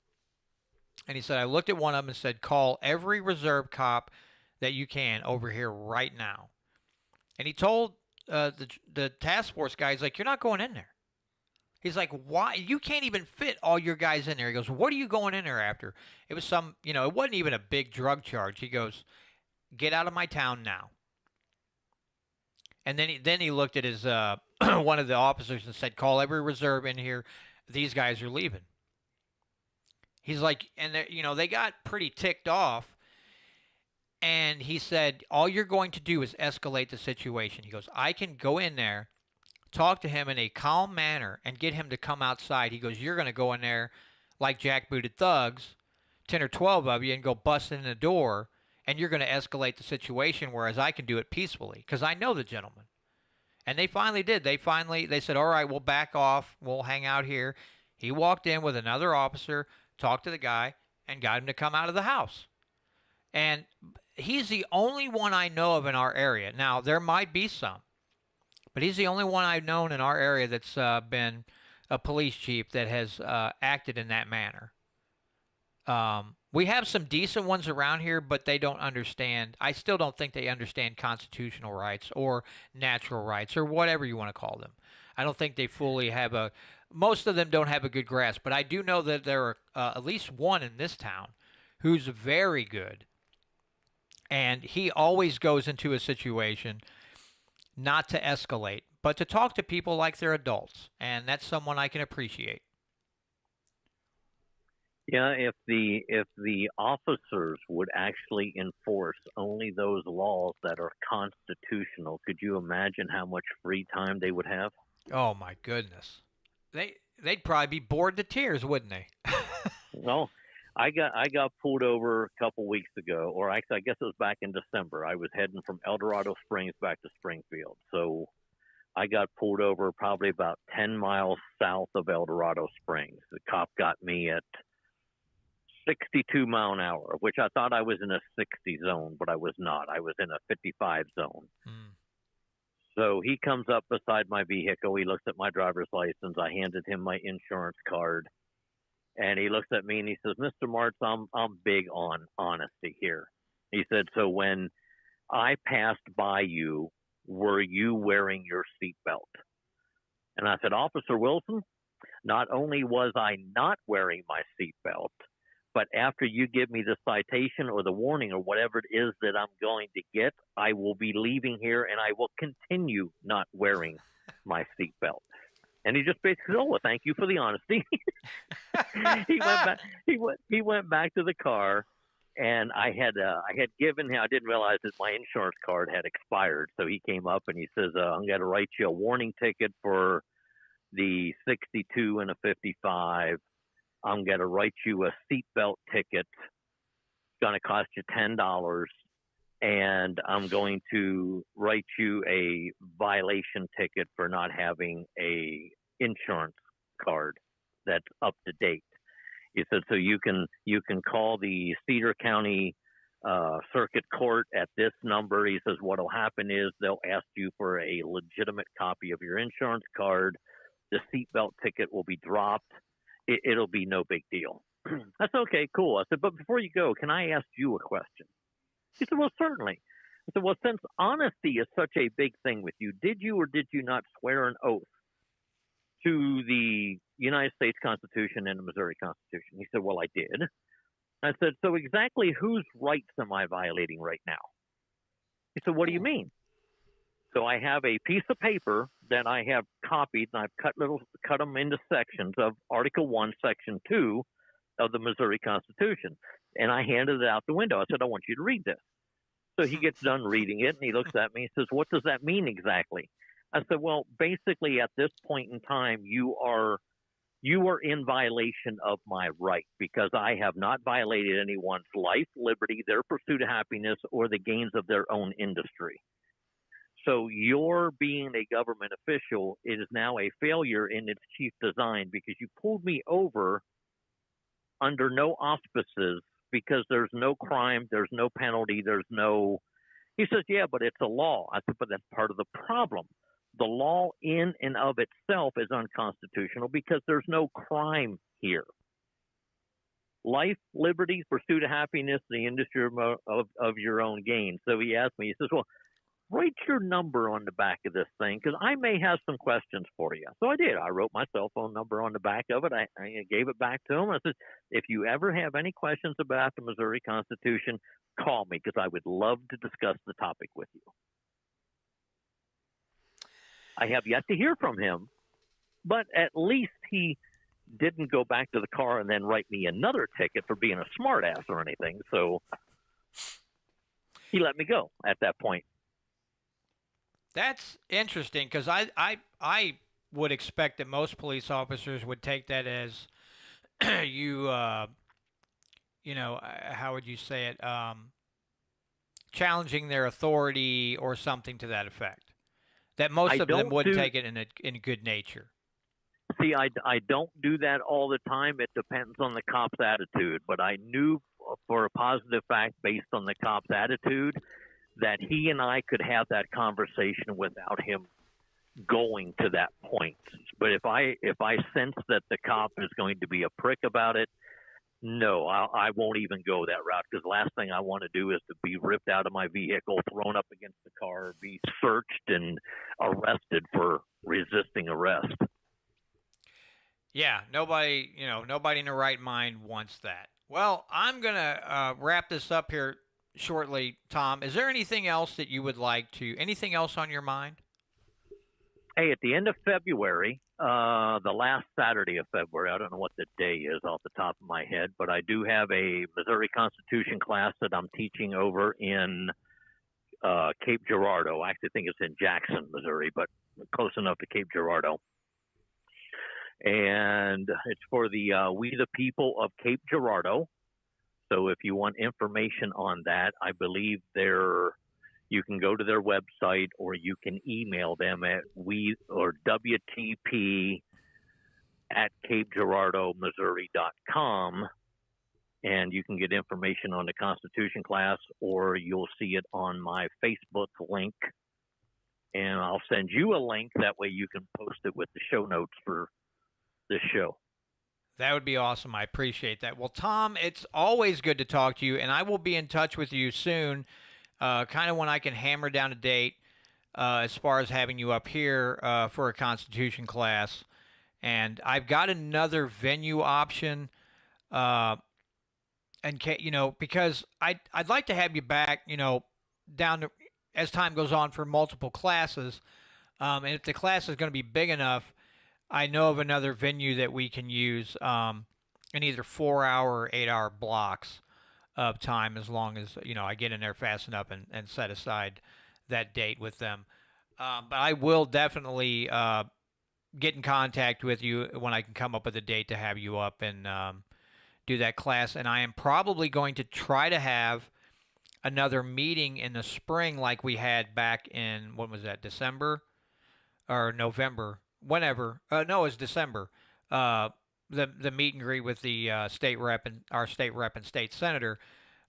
And he said, I looked at one of them and said, call every reserve cop that you can over here right now. And he told the task force guy, he's like, you're not going in there. He's like, why? You can't even fit all your guys in there. He goes, what are you going in there after? It was it wasn't even a big drug charge. He goes, get out of my town now. And then he looked at his one of the officers and said, call every reserve in here. These guys are leaving. He's like, and they got pretty ticked off. And he said, all you're going to do is escalate the situation. He goes, I can go in there, talk to him in a calm manner, and get him to come outside. He goes, you're going to go in there like jackbooted thugs, 10 or 12 of you, and go bust in the door, and you're going to escalate the situation, whereas I can do it peacefully because I know the gentleman. And they finally did. They said, all right, we'll back off. We'll hang out here. He walked in with another officer, talked to the guy, and got him to come out of the house. And he's the only one I know of in our area. Now, there might be some, but he's the only one I've known in our area that's been a police chief that has acted in that manner. We have some decent ones around here, but they don't understand. I still don't think they understand constitutional rights or natural rights or whatever you want to call them. I don't think they fully have most of them don't have a good grasp, but I do know that there are at least one in this town who's very good. And he always goes into a situation not to escalate, but to talk to people like they're adults. And that's someone I can appreciate. Yeah, if the officers would actually enforce only those laws that are constitutional, could you imagine how much free time they would have? Oh my goodness. They'd probably be bored to tears, wouldn't they? Well, I got pulled over a couple weeks ago, or actually I guess it was back in December. I was heading from El Dorado Springs back to Springfield. So I got pulled over probably about 10 miles south of El Dorado Springs. The cop got me at 62 mile an hour, which I thought I was in a 60 zone, but I was not. I was in a 55 zone. So he comes up beside my vehicle. He looks at my driver's license. I handed him my insurance card. And he looks at me and he says, Mr. Martz, I'm big on honesty here. He said, so when I passed by you, were you wearing your seatbelt? And I said, Officer Wilson, not only was I not wearing my seatbelt, but after you give me the citation or the warning or whatever it is that I'm going to get, I will be leaving here and I will continue not wearing my seatbelt. And he just basically said, "Oh, well, thank you for the honesty." He went back. He went back to the car, and I had given him. I didn't realize that my insurance card had expired. So he came up and he says, "I'm going to write you a warning ticket for the 62 and a 55. I'm going to write you a seatbelt ticket. It's going to cost you $10, and I'm going to write you a violation ticket for not having a insurance card that's up to date." He said, "So you can call the Cedar County Circuit Court at this number." He says, "What'll happen is they'll ask you for a legitimate copy of your insurance card. The seatbelt ticket will be dropped. It'll be no big deal." That's okay, cool. I said, "But before you go, can I ask you a question?" He said, "Well, certainly." I said, "Well, since honesty is such a big thing with you, did you or did you not swear an oath to the United States Constitution and the Missouri Constitution?" He said, "Well, I did." I said, "So exactly whose rights am I violating right now?" He said, "What do you mean?" So I have a piece of paper that I have copied, and I've cut them into sections of Article 1, Section 2 of the Missouri Constitution. And I handed it out the window. I said, "I want you to read this." So he gets done reading it, and he looks at me and says, "What does that mean exactly?" I said, "Well, basically at this point in time, you are in violation of my right, because I have not violated anyone's life, liberty, their pursuit of happiness, or the gains of their own industry. So your being a government official, it is now a failure in its chief design, because you pulled me over under no auspices, because there's no crime, there's no penalty, there's no." He says, "Yeah, but it's a law." I said, "But that's part of the problem. The law in and of itself is unconstitutional because there's no crime here. Life, liberty, pursuit of happiness, the industry of your own gain." So he asked me, he says, "Well, write your number on the back of this thing, because I may have some questions for you." So I did. I wrote my cell phone number on the back of it. I gave it back to him. I said, "If you ever have any questions about the Missouri Constitution, call me, because I would love to discuss the topic with you." I have yet to hear from him, but at least he didn't go back to the car and then write me another ticket for being a smartass or anything. So he let me go at that point. That's interesting, because I would expect that most police officers would take that as you how would you say it, challenging their authority or something to that effect. That most of them would take it in good nature. See, I don't do that all the time. It depends on the cop's attitude. But I knew for a positive fact, based on the cop's attitude, that he and I could have that conversation without him going to that point. But if I sense that the cop is going to be a prick about it, no, I won't even go that route, because the last thing I want to do is to be ripped out of my vehicle, thrown up against the car, be searched and arrested for resisting arrest. Yeah, nobody in their right mind wants that. Well, I'm going to wrap this up here shortly, Tom. Is there anything else that you would like to, anything else on your mind? Hey, at the end of February, the last Saturday of February, I don't know what the day is off the top of my head, but I do have a Missouri Constitution class that I'm teaching over in Cape Girardeau. I actually think it's in Jackson, Missouri, but close enough to Cape Girardeau. And it's for the We the People of Cape Girardeau. So if you want information on that, I believe you can go to their website, or you can email them at WTP@CapeGirardeauMissouri.com, and you can get information on the Constitution class, or you'll see it on my Facebook link, and I'll send you a link. That way you can post it with the show notes for this show. That would be awesome. I appreciate that. Well, Tom, it's always good to talk to you, and I will be in touch with you soon, kind of when I can hammer down a date as far as having you up here for a Constitution class. And I've got another venue option, and because I'd like to have you back, down to, as time goes on, for multiple classes. And if the class is going to be big enough, I know of another venue that we can use in either 4 hour or 8 hour blocks of time, as long as I get in there fast enough and set aside that date with them. But I will definitely get in contact with you when I can come up with a date to have you up and do that class. And I am probably going to try to have another meeting in the spring like we had back in, what was that, December or November, whenever. No, it was December. Uh, the meet and greet with the state rep and our state rep and state senator.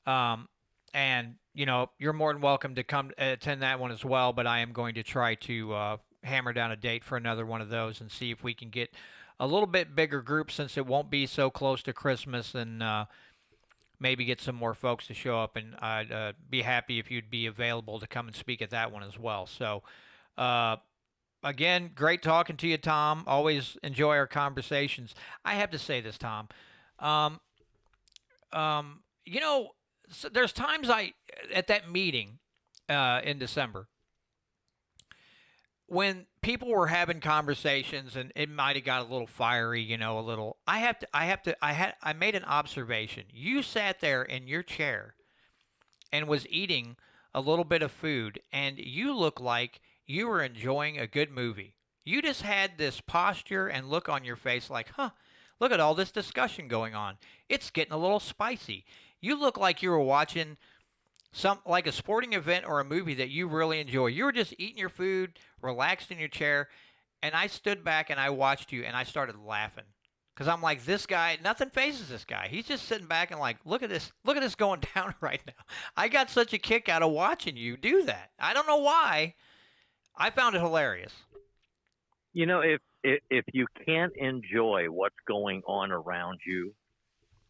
Um, and you're more than welcome to come attend that one as well. But I am going to try to hammer down a date for another one of those and see if we can get a little bit bigger group, since it won't be so close to Christmas, and maybe get some more folks to show up. And I'd be happy if you'd be available to come and speak at that one as well. So, again, great talking to you, Tom. Always enjoy our conversations. I have to say this, Tom. Um, you know, so there's times at that meeting in December, when people were having conversations and it might have got a little fiery, a little. I made an observation. You sat there in your chair and was eating a little bit of food, and you looked like you were enjoying a good movie. You just had this posture and look on your face like, huh, look at all this discussion going on. It's getting a little spicy. You look like you were watching like a sporting event or a movie that you really enjoy. You were just eating your food, relaxed in your chair, and I stood back and I watched you and I started laughing. Because I'm like, this guy, nothing phases this guy. He's just sitting back and like, look at this going down right now. I got such a kick out of watching you do that. I don't know why. I found it hilarious. If you can't enjoy what's going on around you,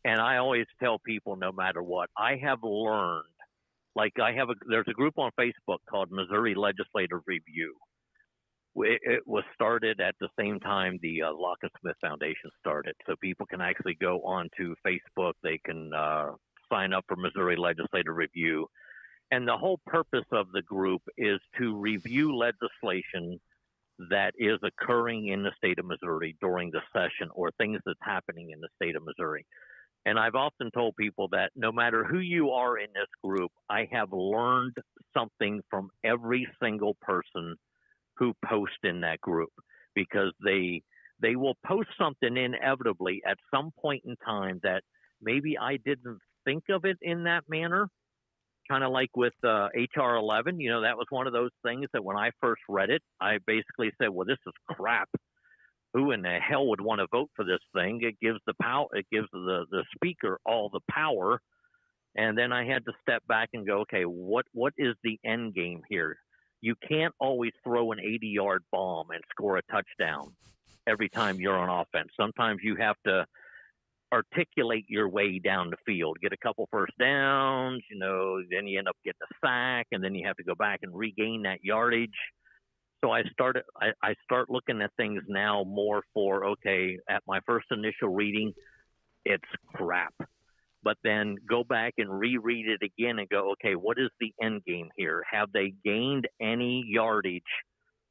and I always tell people, no matter what, I have learned. Like there's a group on Facebook called Missouri Legislative Review. It was started at the same time the Locke and Smith Foundation started. So people can actually go onto Facebook. They can sign up for Missouri Legislative Review. And the whole purpose of the group is to review legislation that is occurring in the state of Missouri during the session, or things that's happening in the state of Missouri. And I've often told people that no matter who you are in this group, I have learned something from every single person who posts in that group, because they will post something inevitably at some point in time that maybe I didn't think of it in that manner. Kind of like with HR 11, that was one of those things that when I first read it, I basically said, well, this is crap. Who in the hell would want to vote for this thing? It gives the power. It gives the speaker all the power. And then I had to step back and go, okay, what is the end game here? You can't always throw an 80-yard bomb and score a touchdown every time you're on offense. Sometimes you have to articulate your way down the field, get a couple first downs, then you end up getting a sack, and then you have to go back and regain that yardage. So I start looking at things now more for, okay, at my first initial reading, it's crap. But then go back and reread it again and go, okay, what is the end game here? Have they gained any yardage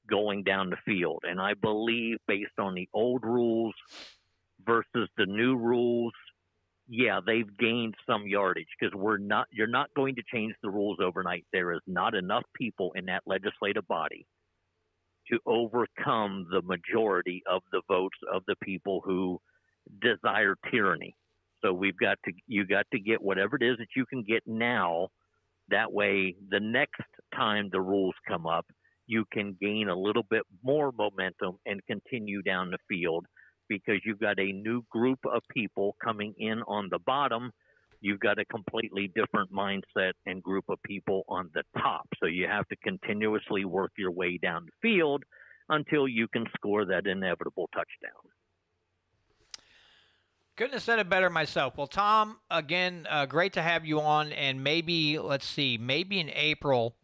going down the field? And I believe based on the old rules versus the new rules, yeah, they've gained some yardage, because you're not going to change the rules overnight. There is not enough people in that legislative body to overcome the majority of the votes of the people who desire tyranny. So you got to get whatever it is that you can get now. That way, the next time the rules come up, you can gain a little bit more momentum and continue down the field, because you've got a new group of people coming in on the bottom. You've got a completely different mindset and group of people on the top. So you have to continuously work your way down the field until you can score that inevitable touchdown. Couldn't have said it better myself. Well, Tom, again, great to have you on. And maybe in April,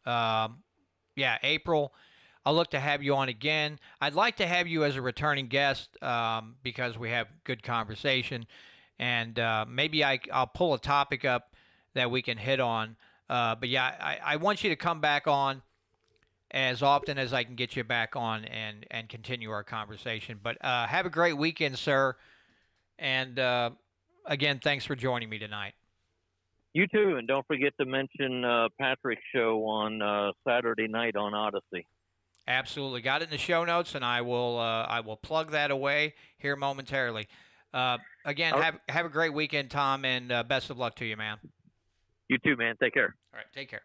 April, I'll look to have you on again. I'd like to have you as a returning guest because we have good conversation. And maybe I'll pull a topic up that we can hit on. But yeah, I want you to come back on as often as I can get you back on and continue our conversation. But have a great weekend, sir. And again, thanks for joining me tonight. You too, and don't forget to mention Patrick's show on Saturday night on Odyssey. Absolutely, got it in the show notes, and I will plug that away here momentarily. Again, have a great weekend, Tom, and best of luck to you, man. You too, man. Take care. All right, take care.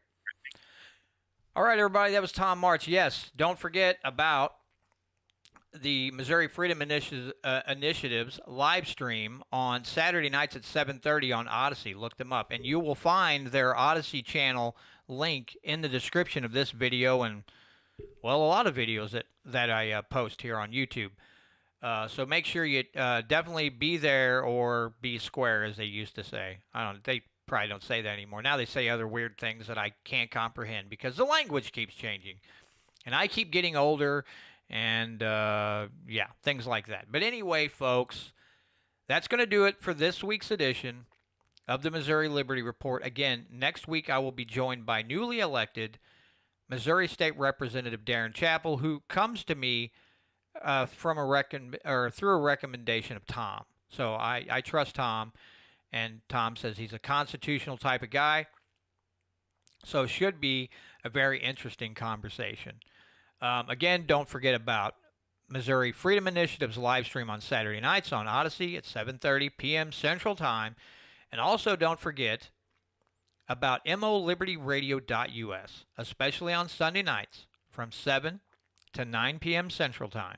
All right, everybody, that was Tom Martz. Yes, don't forget about the Missouri Freedom Initiative's live stream on Saturday nights at 7:30 on Odyssey. Look them up, and you will find their Odyssey channel link in the description of this video and, well, a lot of videos that I post here on YouTube. So make sure you definitely be there or be square, as they used to say. They probably don't say that anymore. Now they say other weird things that I can't comprehend because the language keeps changing, and I keep getting older. And, yeah, things like that. But anyway, folks, that's going to do it for this week's edition of the Missouri Liberty Report. Again, next week I will be joined by newly elected Missouri State Representative Darren Chappell, who comes to me through a recommendation of Tom. So I trust Tom, and Tom says he's a constitutional type of guy. So it should be a very interesting conversation. Again, don't forget about Missouri Freedom Initiative's live stream on Saturday nights on Odyssey at 7:30 p.m. Central Time. And also don't forget about MOLibertyRadio.us, especially on Sunday nights from 7 to 9 p.m. Central Time.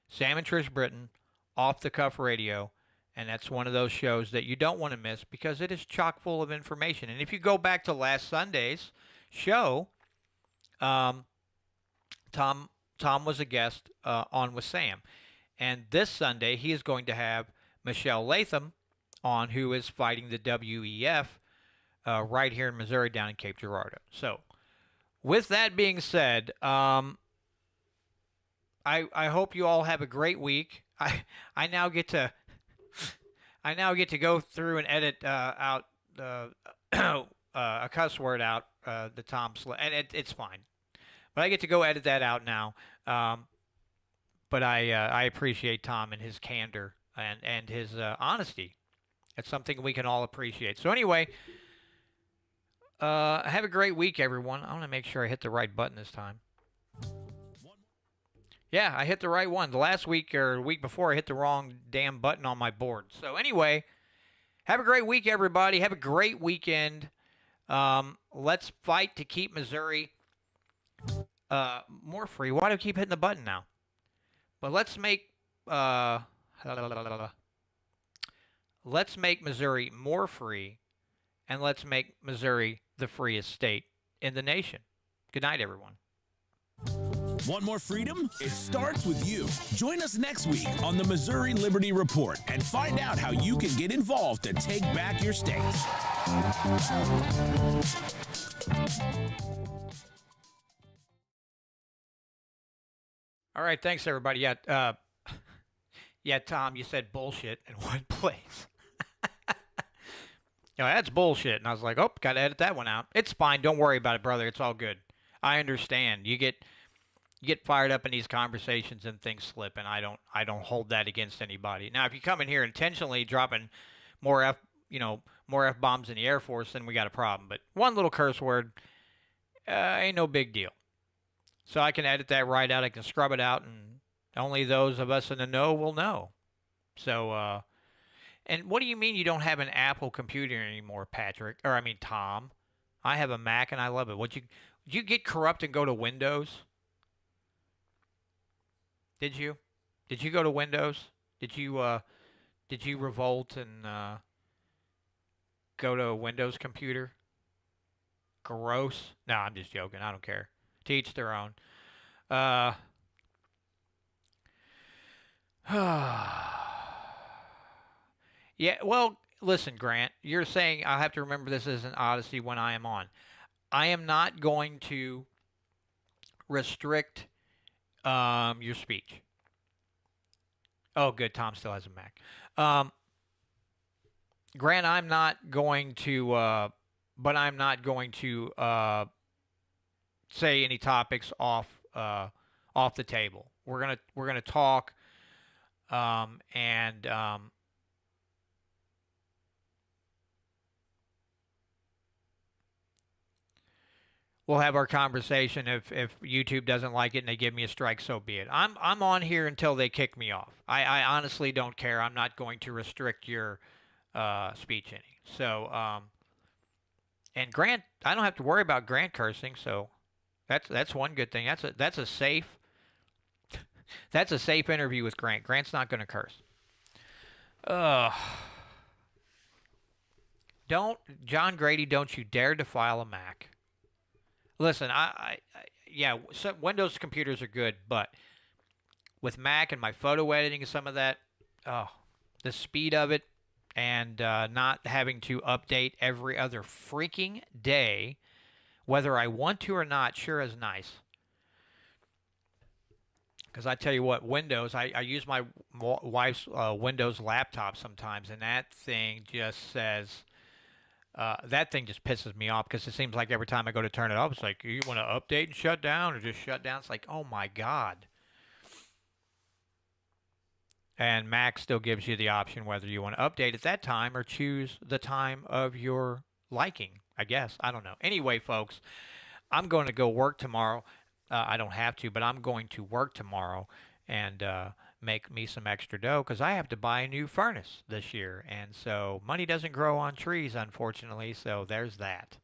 Sam and Trish Britton, Off the Cuff Radio, and that's one of those shows that you don't want to miss because it is chock full of information. And if you go back to last Sunday's show, Tom was a guest on with Sam. And this Sunday, he is going to have Michelle Latham on, who is fighting the WEF right here in Missouri down in Cape Girardeau. So with that being said, I hope you all have a great week. I now get to go through and edit out a cuss word out, the Tom and it's fine. But I get to go edit that out now. But I appreciate Tom and his candor and his honesty. It's something we can all appreciate. So anyway, have a great week, everyone. I want to make sure I hit the right button this time. Yeah, I hit the right one. The last week or week before, I hit the wrong damn button on my board. So anyway, have a great week, everybody. Have a great weekend. Let's fight to keep Missouri more free. Why do I keep hitting the button now? But let's make Missouri more free, and let's make Missouri the freest state in the nation. Good night, everyone. Want more freedom? It starts with you. Join us next week on the Missouri Liberty Report and find out how you can get involved to take back your state. All right, thanks, everybody. Yeah, Tom, you said bullshit in one place. That's bullshit. And I was like, oh, got to edit that one out. It's fine. Don't worry about it, brother. It's all good. I understand. You get fired up in these conversations and things slip, and I don't hold that against anybody. Now, if you come in here intentionally dropping more F-bombs in the Air Force, then we got a problem. But one little curse word ain't no big deal. So I can edit that right out. I can scrub it out, and only those of us in the know will know. So, and what do you mean you don't have an Apple computer anymore, Patrick? Or, I mean, Tom. I have a Mac, and I love it. Would you get corrupt and go to Windows? Did you? Did you go to Windows? Did you revolt and go to a Windows computer? Gross. No, I'm just joking. I don't care. To each their own. Yeah, well, listen, Grant. You're saying I'll have to remember this as an Odyssey when I am on. I am not going to restrict your speech. Oh, good. Tom still has a Mac. Grant, I'm not going to, but I'm not going to say any topics off the table. We're gonna talk, and we'll have our conversation. If YouTube doesn't like it and they give me a strike, so be it. I'm on here until they kick me off. I honestly don't care. I'm not going to restrict your speech any. So and Grant, I don't have to worry about Grant cursing. So that's one good thing. That's a safe interview with Grant. Grant's not going to curse. Uh, don't John Grady, don't you dare defile a Mac. Listen, yeah, so Windows computers are good, but with Mac and my photo editing and some of that, oh, the speed of it and not having to update every other freaking day, whether I want to or not, sure is nice. Because I tell you what, Windows, I use my wife's Windows laptop sometimes, and that thing just says, that thing just pisses me off because it seems like every time I go to turn it off, it's like, you want to update and shut down or just shut down? It's like, oh my God. And Mac still gives you the option whether you want to update at that time or choose the time of your liking, I guess. I don't know. Anyway, folks, I'm going to go work tomorrow. I don't have to, but I'm going to work tomorrow and make me some extra dough because I have to buy a new furnace this year. And so money doesn't grow on trees, unfortunately. So there's that.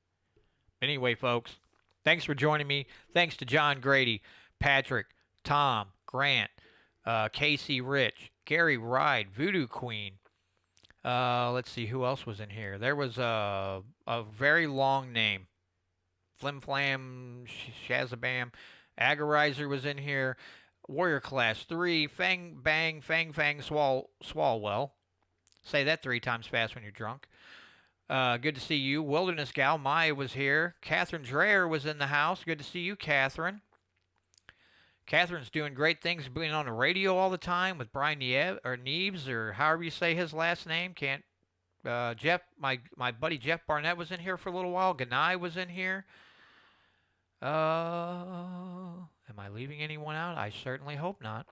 Anyway, folks, thanks for joining me. Thanks to John Grady, Patrick, Tom, Grant, Casey Rich, Gary Ride, Voodoo Queen. Let's see who else was in here. There was a very long name. Flim Flam, Shazabam, Agorizer was in here. Warrior Class 3, Fang Bang, Fang Fang Swalwell. Say that 3 times fast when you're drunk. Good to see you. Wilderness Gal, Maya was here. Catherine Dreyer was in the house. Good to see you, Catherine. Catherine's doing great things, being on the radio all the time with Brian Neebs, or however you say his last name. Can't. Jeff, my buddy Jeff Barnett was in here for a little while. Ganai was in here. Am I leaving anyone out? I certainly hope not.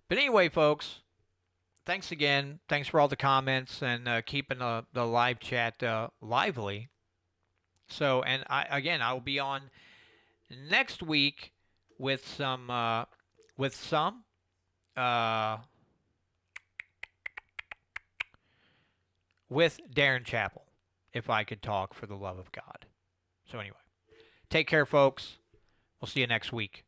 But anyway, folks, thanks again. Thanks for all the comments and keeping the live chat lively. So, and I will be on next week with some with Darren Chappell, if I could talk for the love of God. So anyway, take care, folks. We'll see you next week.